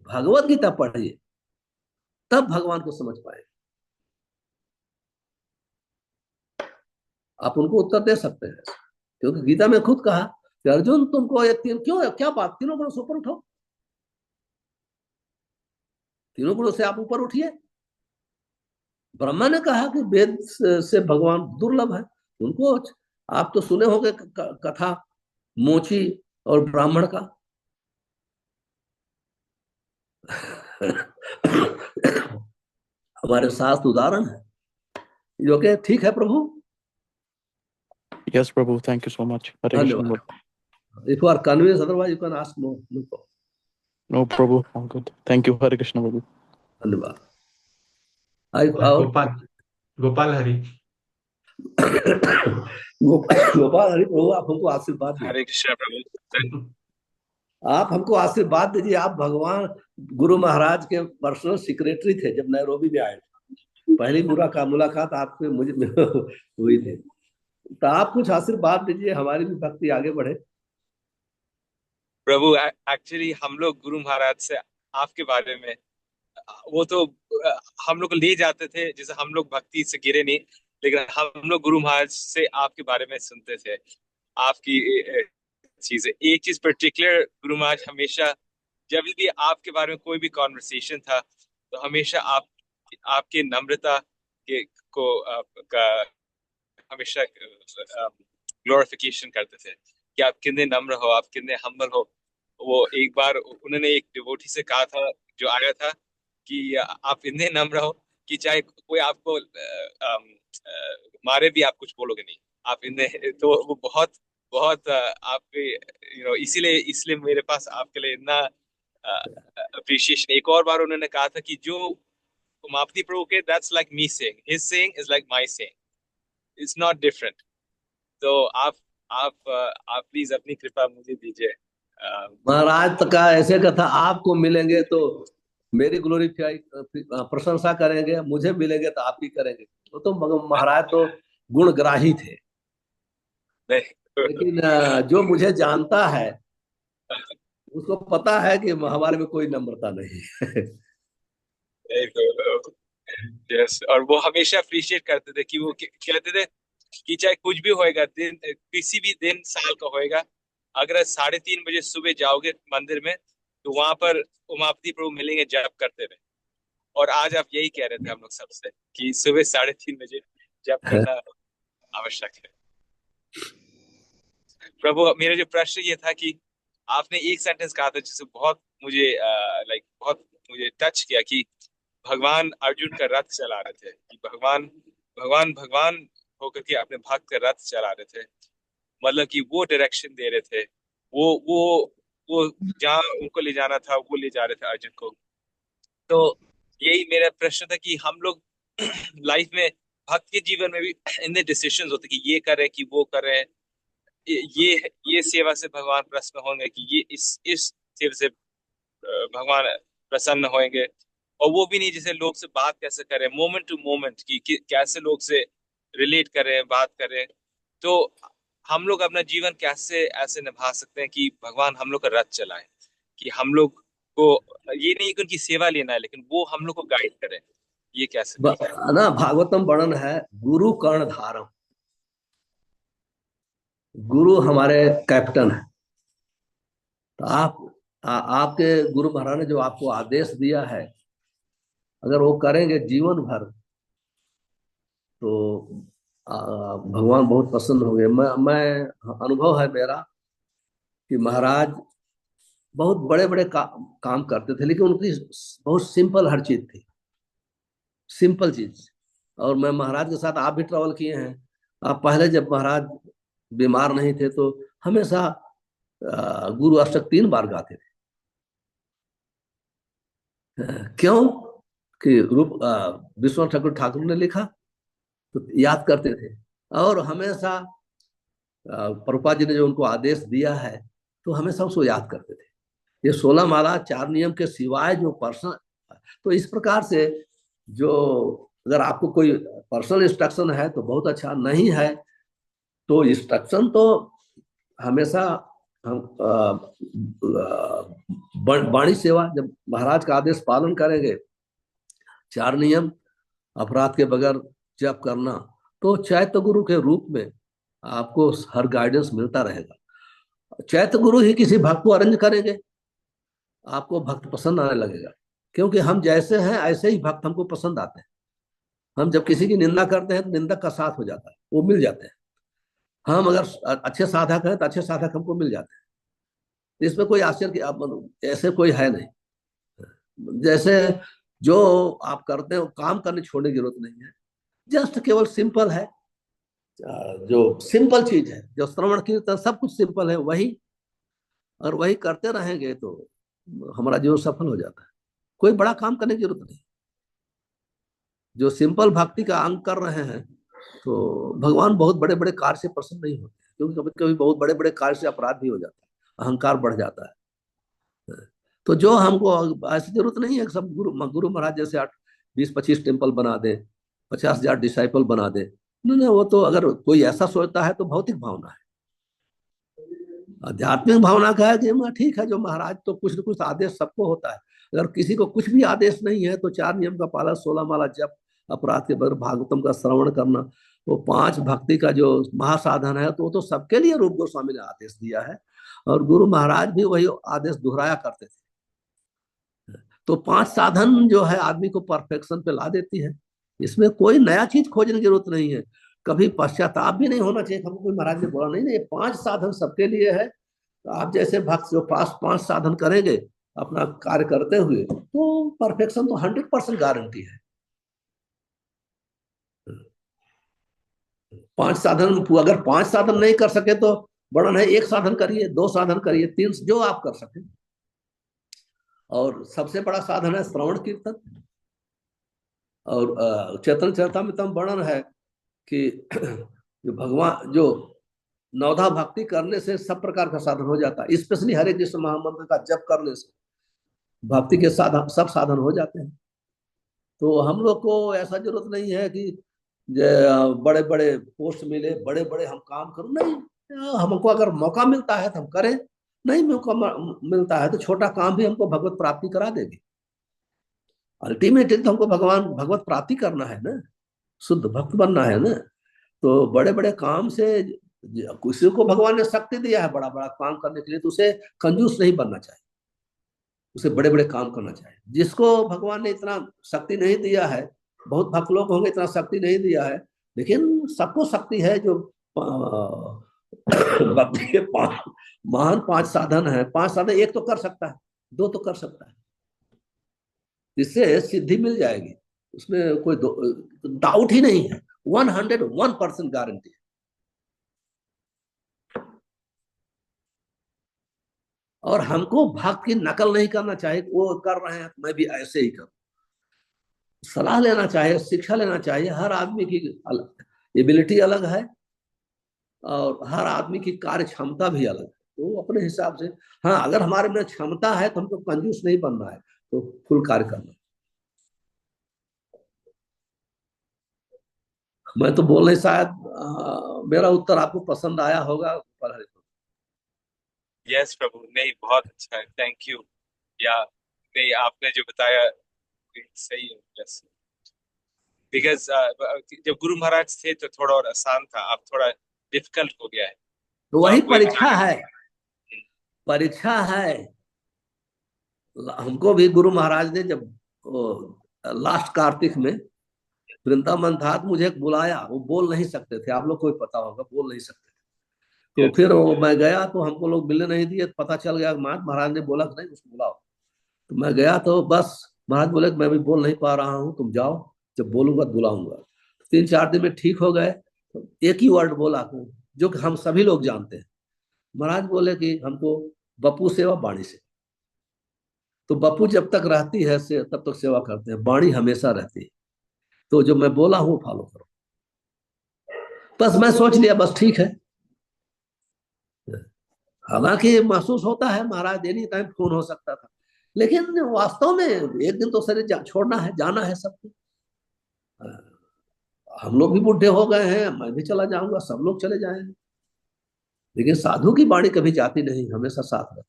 भगवत गीता पढ़िए, तब भगवान को समझ पाए। आप उनको उत्तर दे सकते हैं, क्योंकि गीता में खुद कहा कि अर्जुन तुमको ये क्यों, क्या बात, तीनों गुणों से ऊपर उठो, तीनों गुणों से आप ऊपर उठिए। ब्रह्मा ने कहा कि वेद से भगवान दुर्लभ है, उनको, आप तो सुने होंगे कथा मोची और ब्राह्मण का। हमारे शास्त्र उदाहरण है, जो कि ठीक है प्रभु। यस प्रभु, थैंक यू सो मच। हरे कृष्ण धन्यवाद। प्रभु। If you are convince, otherwise you can ask no no. No प्रभु, ऑल गुड, थैंक यू। हरे कृष्ण प्रभु। धन्यवाद। आओ। गोपाल, गोपाल हरि। गोपाल हरि प्रभु, आप हमको आशीर्वाद दीजिए। हरे कृष्ण प्रभु। आप हमको आशीर्वाद दीजिए। आप भगवान गुरु महाराज के पर्सनल सेक्रेटरी थे जब नैरोबी में आए थे। पहली मुलाकात आपसे मुझे हुई थी, तो आप कुछ आशीर्वाद दीजिए, हमारी भी भक्ति आगे बढ़े। प्रभु एक्चुअली हम लोग गुरु महाराज से आपके बारे में वो तो हम लोग को ले जाते थे, जैसे हम लोग भक्ति से गिरे नहीं, लेकिन हम लोग गुरु महाराज से आपके बारे में सुनते थे, आपकी चीजें। एक चीज पर्टिकुलर, गुरु महाराज हमेशा जब भी आपके बारे में कोई भी कॉन्वर्सेशन था, तो हमेशा आप आपके नम्रता के को का हमेशा ग्लोरिफिकेशन करते थे कि आप कितने नम्र हो, आप कितने हम्बल हो। वो एक बार उन्होंने एक डिवोटी से कहा था जो आया था कि आप इतने नम्र हो कि चाहे कोई आपको मारे भी आप कुछ बोलोगे नहीं, आप इतने। तो वो बहुत बहुत आपके इसीलिए इसलिए मेरे पास आपके लिए इतना अप्रिशिएशन। एक और बार उन्होंने कहा था कि जो उमापति प्रभु के, that's like me saying, his saying is like my saying, it's not different. तो आप प्लीज अपनी कृपा मुझे दीजिए। महाराज का ऐसे कथा, आपको मिलेंगे तो मेरी ग्लोरीफाई प्रशंसा करेंगे, मुझे मिलेंगे तो आप ही करेंगे। तो महाराज तो गुणग्राही थे, लेकिन जो मुझे जानता है उसको पता है कि हमारे में कोई नम्रता नहीं है। यस, और वो हमेशा अप्रिशिएट करते थे कि वो कहते थे कि चाहे कुछ भी होएगा, दिन किसी भी दिन साल का होएगा, अगर 3:30 बजे सुबह जाओगे मंदिर में तो वहां पर उमापति प्रभु मिलेंगे जप करते रहे। और आज आप यही कह रहे थे हम लोग सबसे कि सुबह 3:30 बजे जप करना आवश्यक है। प्रभु, मेरा जो प्रश्न ये था कि आपने एक सेंटेंस कहा था जिससे बहुत मुझे बहुत मुझे टच किया, कि भगवान अर्जुन का रथ चला रहे थे, कि भगवान भगवान भगवान होकर के अपने भक्त का रथ चला रहे थे। मतलब कि वो डायरेक्शन दे रहे थे, वो जहाँ उनको ले जाना था वो ले जा रहे थे अर्जुन को। तो यही मेरा प्रश्न था कि हम लोग लाइफ में, भक्त के जीवन में भी इतने डिसीजंस होते कि ये करें कि वो करें, ये सेवा से भगवान प्रसन्न होंगे, कि ये इस सेवा से भगवान प्रसन्न होंगे। और वो भी नहीं जैसे लोग से बात कैसे करें मोमेंट टू मोमेंट, कि कैसे लोग से रिलेट करें, बात करें। तो हम लोग अपना जीवन कैसे ऐसे निभा सकते हैं कि भगवान हम लोग का रथ चलाए, कि हम लोग को ये नहीं कि उनकी सेवा लेना है, लेकिन वो हम लोग को गाइड करें, ये कैसे ना भागवतम वर्णन है, गुरु कर्ण धारम, गुरु हमारे कैप्टन है। तो आपके गुरु महाराज ने जो आपको आदेश दिया है, अगर वो करेंगे जीवन भर तो भगवान बहुत प्रसन्न होंगे। मैं अनुभव है मेरा कि महाराज बहुत बड़े बड़े काम करते थे, लेकिन उनकी बहुत सिंपल हर चीज थी, सिंपल चीज। और मैं महाराज के साथ, आप भी ट्रैवल किए हैं, आप पहले जब महाराज बीमार नहीं थे तो हमेशा गुरु अष्टक 3 बार गाते थे। क्यों? कि रूप विश्वनाथ ठाकुर ने लिखा तो याद करते थे। और हमेशा प्रभुपाद जी ने जो उनको आदेश दिया है तो हमेशा उसको याद करते थे। ये 16 माला 4 नियम के सिवाय जो पर्सनल, तो इस प्रकार से जो अगर आपको कोई पर्सनल इंस्ट्रक्शन है तो बहुत अच्छा, नहीं है तो इंस्ट्रक्शन तो हमेशा हम वाणी सेवा, जब महाराज का आदेश पालन करेंगे, 4 नियम, अपराध के बगैर जप करना, तो चैत्य गुरु के रूप में आपको हर गाइडेंस मिलता रहेगा। चैत्य गुरु ही किसी भक्त को अरेंज करेंगे, आपको भक्त पसंद आने लगेगा, क्योंकि हम जैसे हैं ऐसे ही भक्त हमको पसंद आते हैं। हम जब किसी की निंदा करते हैं तो निंदक का साथ हो जाता है, वो मिल जाते हैं। हम अगर अच्छे साधक हैं तो अच्छे साधक हमको मिल जाते हैं। इसमें कोई आश्चर्य की ऐसे कोई है नहीं। जैसे जो आप करते हो काम करने छोड़ने की जरूरत नहीं है, जस्ट केवल सिंपल है, जो सिंपल चीज है, जो श्रवण कीर्तन सब कुछ सिंपल है, वही और वही करते रहेंगे तो हमारा जीवन सफल हो जाता है। कोई बड़ा काम करने की जरूरत नहीं। जो सिंपल भक्ति का अंग कर रहे हैं तो भगवान बहुत बड़े बड़े कार्य से प्रसन्न नहीं होते, क्योंकि कभी कभी बहुत बड़े बड़े कार्य से अपराध भी हो जाता है, अहंकार बढ़ जाता है। तो जो हमको ऐसी जरूरत नहीं है कि सब गुरु महाराज जैसे 20-25 टेम्पल बना दे, 50,000 डिसाइपल बना दे। नहीं, वो तो अगर कोई ऐसा सोचता है तो भौतिक भावना है। आध्यात्मिक भावना का है कि ठीक है, जो महाराज तो कुछ न कुछ आदेश सबको होता है, अगर किसी को कुछ भी आदेश नहीं है तो 4 नियम का पालन, 16 माला जप, अपराध के बगैर भागवतम का श्रवण करना, वो 5 भक्ति का जो महासाधन है, तो वो तो सबके लिए रूप गोस्वामी ने आदेश दिया है, और गुरु महाराज भी वही आदेश दोहराया करते थे। तो 5 साधन जो है आदमी को परफेक्शन पे ला देती है, इसमें कोई नया चीज खोजने की जरूरत नहीं है, कभी पश्चाताप भी नहीं होना चाहिए। हमको कोई महाराज ने बोला नहीं, ये 5 साधन सबके लिए है। तो आप जैसे भक्त जो 5 साधन करेंगे अपना कार्य करते हुए, तो परफेक्शन तो 100% गारंटी है। 5 साधन, अगर 5 साधन नहीं कर सके तो बड़ा नहीं, 1 साधन करिए, 2 साधन करिए, 3, जो आप कर सके। और सबसे बड़ा साधन है श्रवण कीर्तन। और चैतन्य चरितामृत में वर्णन है कि जो भगवान जो नवधा भक्ति करने से सब प्रकार का साधन हो जाता है, स्पेशली हरे कृष्ण महामंत्र का जप करने से भक्ति के साधन, सब साधन हो जाते हैं। तो हम लोग को ऐसा जरूरत नहीं है कि बड़े बड़े पोस्ट मिले, बड़े बड़े हम काम करो, नहीं। हमको अगर मौका मिलता है तो हम करें, नहीं मौका मिलता है तो छोटा काम भी हमको भगवत प्राप्ति करा देगी। अल्टीमेटली तो हमको भगवत प्राप्ति करना है ना, शुद्ध भक्त बनना है ना। तो बड़े बड़े काम से, किसी को भगवान ने शक्ति दिया है बड़ा बड़ा काम करने के लिए, तो उसे कंजूस नहीं बनना चाहिए, उसे बड़े बड़े काम करना चाहिए। जिसको भगवान ने इतना शक्ति नहीं दिया है, बहुत भक्त लोग होंगे इतना शक्ति नहीं दिया है, लेकिन सबको शक्ति है। जो भक्ति के महान 5 साधन है, 5 साधन एक तो कर सकता है, 2 तो कर सकता है, इससे सिद्धि मिल जाएगी, उसमें कोई डाउट ही नहीं है। 101% गारंटी है। और हमको भक्त की नकल नहीं करना चाहिए, वो कर रहे हैं मैं भी ऐसे ही करूं। सलाह लेना चाहिए, शिक्षा लेना चाहिए। हर आदमी की एबिलिटी अलग है और हर आदमी की कार्य क्षमता भी अलग है, तो अपने हिसाब से, हाँ अगर हमारे में क्षमता है तो हमको कंजूस नहीं बनना है, तो फुल कार्य करना। मैं तो बोल नहीं, शायद मेरा उत्तर आपको पसंद आया होगा। यस प्रभु, नहीं बहुत अच्छा है, थैंक यू। या नहीं, आपने जो बताया सही है। यस, बिकॉज जब गुरु महाराज थे तो थोड़ा और आसान था, अब थोड़ा डिफिकल्ट हो गया है। तो वही परीक्षा है, परीक्षा है। हमको भी गुरु महाराज ने जब लास्ट कार्तिक में वृंदावन था तो मुझे बुलाया, वो बोल नहीं सकते थे, आप लोग को भी पता होगा, बोल नहीं सकते थे। तो फिर मैं गया तो हमको लोग मिलने नहीं दिए, पता चल गया महाराज ने बोला कि नहीं उसको बुलाओ। तो मैं गया तो बस महाराज बोले मैं भी बोल नहीं पा रहा हूँ, तुम जाओ, जब बोलूंगा बुलाऊंगा। 3-4 दिन में ठीक हो गए। तो एक ही वर्ड बोला जो कि हम सभी लोग जानते हैं। महाराज बोले कि हमको बपू सेवा बाणी से, तो बपू जब तक रहती है से तब तक सेवा करते हैं, बाणी हमेशा रहती है, तो जो मैं बोला हूँ फॉलो करो। बस मैं सोच लिया बस ठीक है। हालांकि महसूस होता है महाराज एनी टाइम फोन हो सकता था, लेकिन वास्तव में एक दिन तो शरीर छोड़ना है, जाना है सबको। हम लोग भी बूढ़े हो गए हैं, मैं भी चला जाऊंगा, सब लोग चले जाएंगे, लेकिन साधु की बाणी कभी जाती नहीं, हमेशा साथ रहती।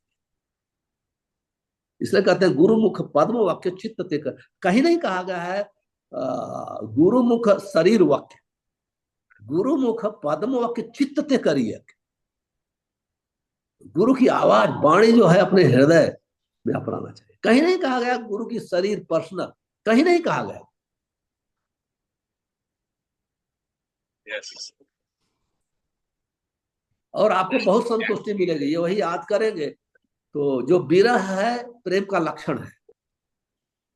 इसलिए कहते हैं गुरुमुख पद्म वाक्य चित्त ते कर। कहीं नहीं कहा गया है गुरुमुख शरीर वाक्य, गुरुमुख पद्म वाक्य चित्त ते करिए। गुरु की आवाज वाणी जो है अपने हृदय में अपनाना चाहिए। कहीं नहीं कहा गया गुरु की शरीर पर्सनल, कहीं नहीं कहा गया। yes. और आपको बहुत संतुष्टि मिलेगी, ये वही याद करेंगे। तो जो विरह है प्रेम का लक्षण है,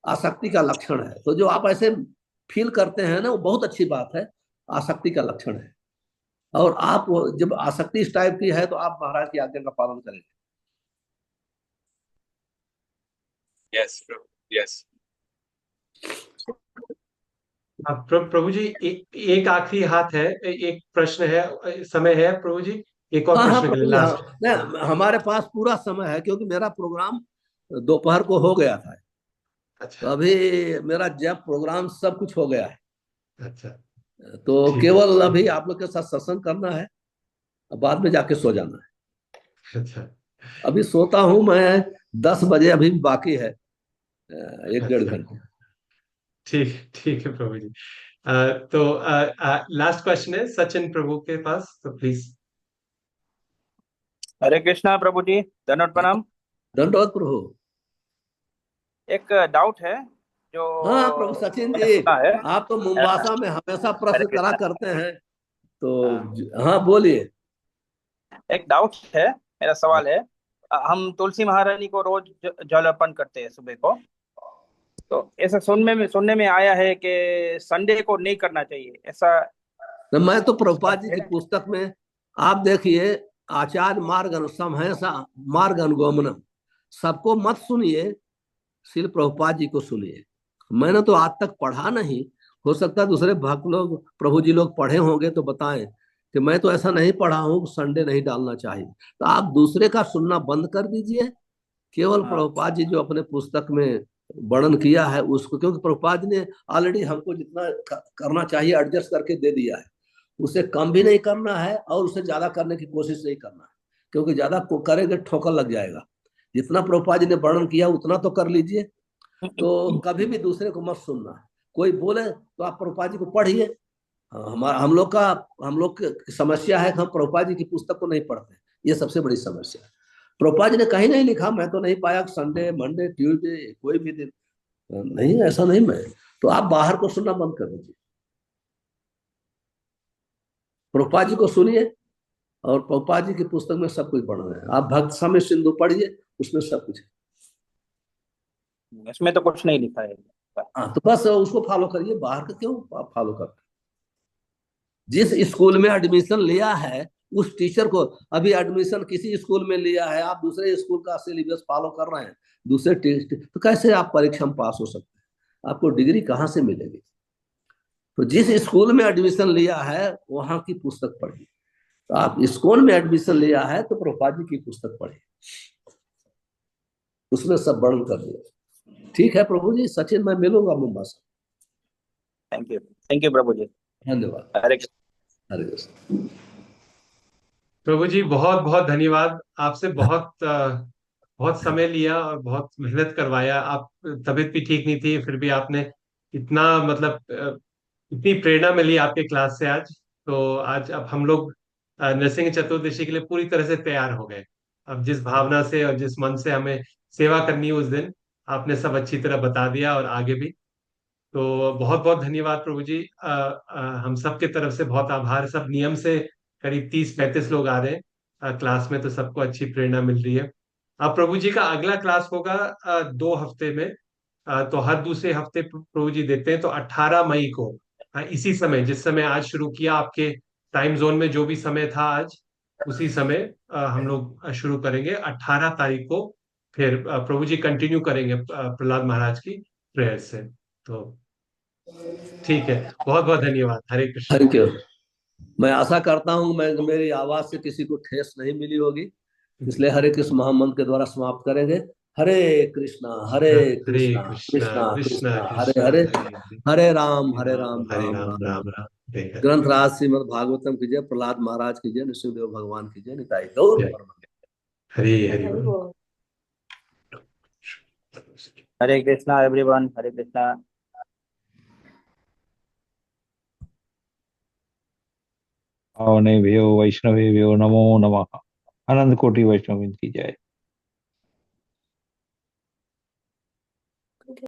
आसक्ति का लक्षण है। तो जो आप ऐसे फील करते हैं ना, वो बहुत अच्छी बात है, आसक्ति का लक्षण है। और आप जब आसक्ति इस टाइप की है तो आप महाराज की आज्ञा का पालन करेंगे। Yes yes. प्रभु जी एक आखिरी हाथ है, एक प्रश्न है, समय है प्रभु जी, एक और प्रश्न के लिए लास्ट। हमारे पास पूरा समय है क्योंकि मेरा प्रोग्राम दोपहर को हो गया था। अच्छा। तो अभी मेरा जब प्रोग्राम सब कुछ हो गया है। अच्छा। तो केवल अभी आप लोग के साथ सत्संग करना है, बाद में जाके सो जाना है। अच्छा। अभी सोता हूं मैं 10 बजे, अभी बाकी है। एक डेढ़ घंटे। ठीक ठीक है प्रभु जी। तो लास्ट क्वेश्चन है सचिन प्रभु के पास, तो प्लीज। हरे कृष्णा प्रभु जी, दंडवत प्रणाम। दंडवत प्रभु। एक डाउट है जो हाँ प्रभु सचिन मैंने जी, सुना है। आप तो मुंबासा में हमेशा हरे प्रश्न करा कृष्णा। करते हैं, तो हाँ, हाँ बोलिए। एक डाउट है, मेरा सवाल है। हम तुलसी महारानी को रोज जल अर्पण करते हैं सुबह को, तो ऐसा सुनने में आया है कि संडे को नहीं करना चाहिए, ऐसा तो मैं तो प्रभुपाद जी है? की पुस्तक में आप देखिए, आचार्य मार्ग समहैसा मार्ग अनुगमनम, सबको मत सुनिए, श्रील प्रभुपाद जी को सुनिए। मैंने तो आज तक पढ़ा नहीं, हो सकता है दूसरे भक्त लोग प्रभु जी लोग पढ़े होंगे तो बताएं, कि मैं तो ऐसा नहीं पढ़ा हूं कि संडे नहीं डालना चाहिए। तो आप दूसरे का सुनना बंद कर दीजिए, केवल हाँ, प्रभुपाद जी जो अपने पुस्तक में वर्णन किया है उसको, क्योंकि प्रभुपाद जी ने ऑलरेडी हमको जितना करना चाहिए एडजस्ट करके दे दिया है, उसे कम भी नहीं करना है और उसे ज्यादा करने की कोशिश नहीं करना है, क्योंकि ज्यादा करेंगे ठोकर लग जाएगा। जितना प्रभुपाद जी ने वर्णन किया उतना तो कर लीजिए, तो कभी भी दूसरे को मत सुनना है। कोई बोले तो आप प्रभुपाद जी को पढ़िए। हमारा हम लोग की समस्या है कि हम प्रभुपाद जी की पुस्तक को नहीं पढ़ते, ये सबसे बड़ी समस्या है। प्रभुपाद जी ने कहीं नहीं लिखा, मैं तो नहीं पाया संडे मंडे ट्यूसडे कोई भी दिन नहीं, ऐसा नहीं। मैं तो आप बाहर को सुनना बंद कर दीजिए, प्रभुपाद जी को सुनिए, और प्रभुपाद जी की पुस्तक में सब कुछ पढ़ना है। आप भक्त समय सिंधु पढ़िए, उसमें सब कुछ है। इसमें तो कुछ नहीं लिखा है। हाँ तो बस उसको फॉलो करिए, बाहर का क्यों आप फॉलो करते। जिस स्कूल में एडमिशन लिया है उस टीचर को, अभी एडमिशन किसी स्कूल में लिया है, आप दूसरे स्कूल का सिलेबस फॉलो कर रहे हैं, दूसरे टेस्ट, तो कैसे आप परीक्षा में पास हो सकते हैं? आपको डिग्री कहाँ से मिलेगी? तो जिस स्कूल में एडमिशन लिया है वहां की पुस्तक पढ़िए। तो आप स्कूल में एडमिशन लिया है तो प्रभुपाद जी की पुस्तक पढ़िए, उसमें सब वर्णन कर दिया। ठीक है प्रभु जी। सचिन, मैं मिलूंगा मुंबई से। थैंक यू प्रभु जी। धन्यवाद। हरे कृष्ण। हरे कृष्ण। प्रभु जी बहुत बहुत धन्यवाद। आपसे बहुत बहुत समय लिया और बहुत मेहनत करवाया। आप तबीयत भी ठीक नहीं थी, फिर भी आपने इतना मतलब इतनी प्रेरणा मिली आपके क्लास से आज। तो आज अब हम लोग नरसिंह चतुर्दशी के लिए पूरी तरह से तैयार हो गए। अब जिस भावना से और जिस मन से हमें सेवा करनी है उस दिन, आपने सब अच्छी तरह बता दिया और आगे भी। तो बहुत बहुत धन्यवाद प्रभु जी। हम सब के तरफ से बहुत आभार। सब नियम से करीब 30-35 लोग आ रहे हैं क्लास में, तो सबको अच्छी प्रेरणा मिल रही है। अब प्रभु जी का अगला क्लास होगा 2 हफ्ते में। तो हर दूसरे हफ्ते प्रभु जी देते हैं, तो 18 मई को इसी समय जिस समय आज शुरू किया, आपके टाइम जोन में जो भी समय था आज उसी समय हम लोग शुरू करेंगे 18 तारीख को। फिर प्रभु जी कंटिन्यू करेंगे प्रहलाद महाराज की प्रेयर से। तो ठीक है, बहुत बहुत धन्यवाद। हरे कृष्ण। Thank you. मैं आशा करता हूँ मैं मेरी आवाज से किसी को ठेस नहीं मिली होगी, इसलिए हरे कृष्ण महामंत्र के द्वारा समाप्त करेंगे। हरे कृष्णा हरे कृष्णा कृष्णा कृष्णा कृष्णा कृष्णा हरे कृष्णा हरे, हरे हरे, हरे हरे राम हरे राम राम राम राम। राम राम, हरे हरे। ग्रंथराज श्रीमद् भागवतम की जय, प्रहलाद महाराज की जय, नृसिंहदेव भगवान की जय, निताई गौर जय। परम। हरे हरि बोल। हरे कृष्णा एवरीवन, हरे कृष्णा। भावने भ्यो वैष्णवेभ्यो नमो नमः। अनंत कोटि वैष्णव की जय।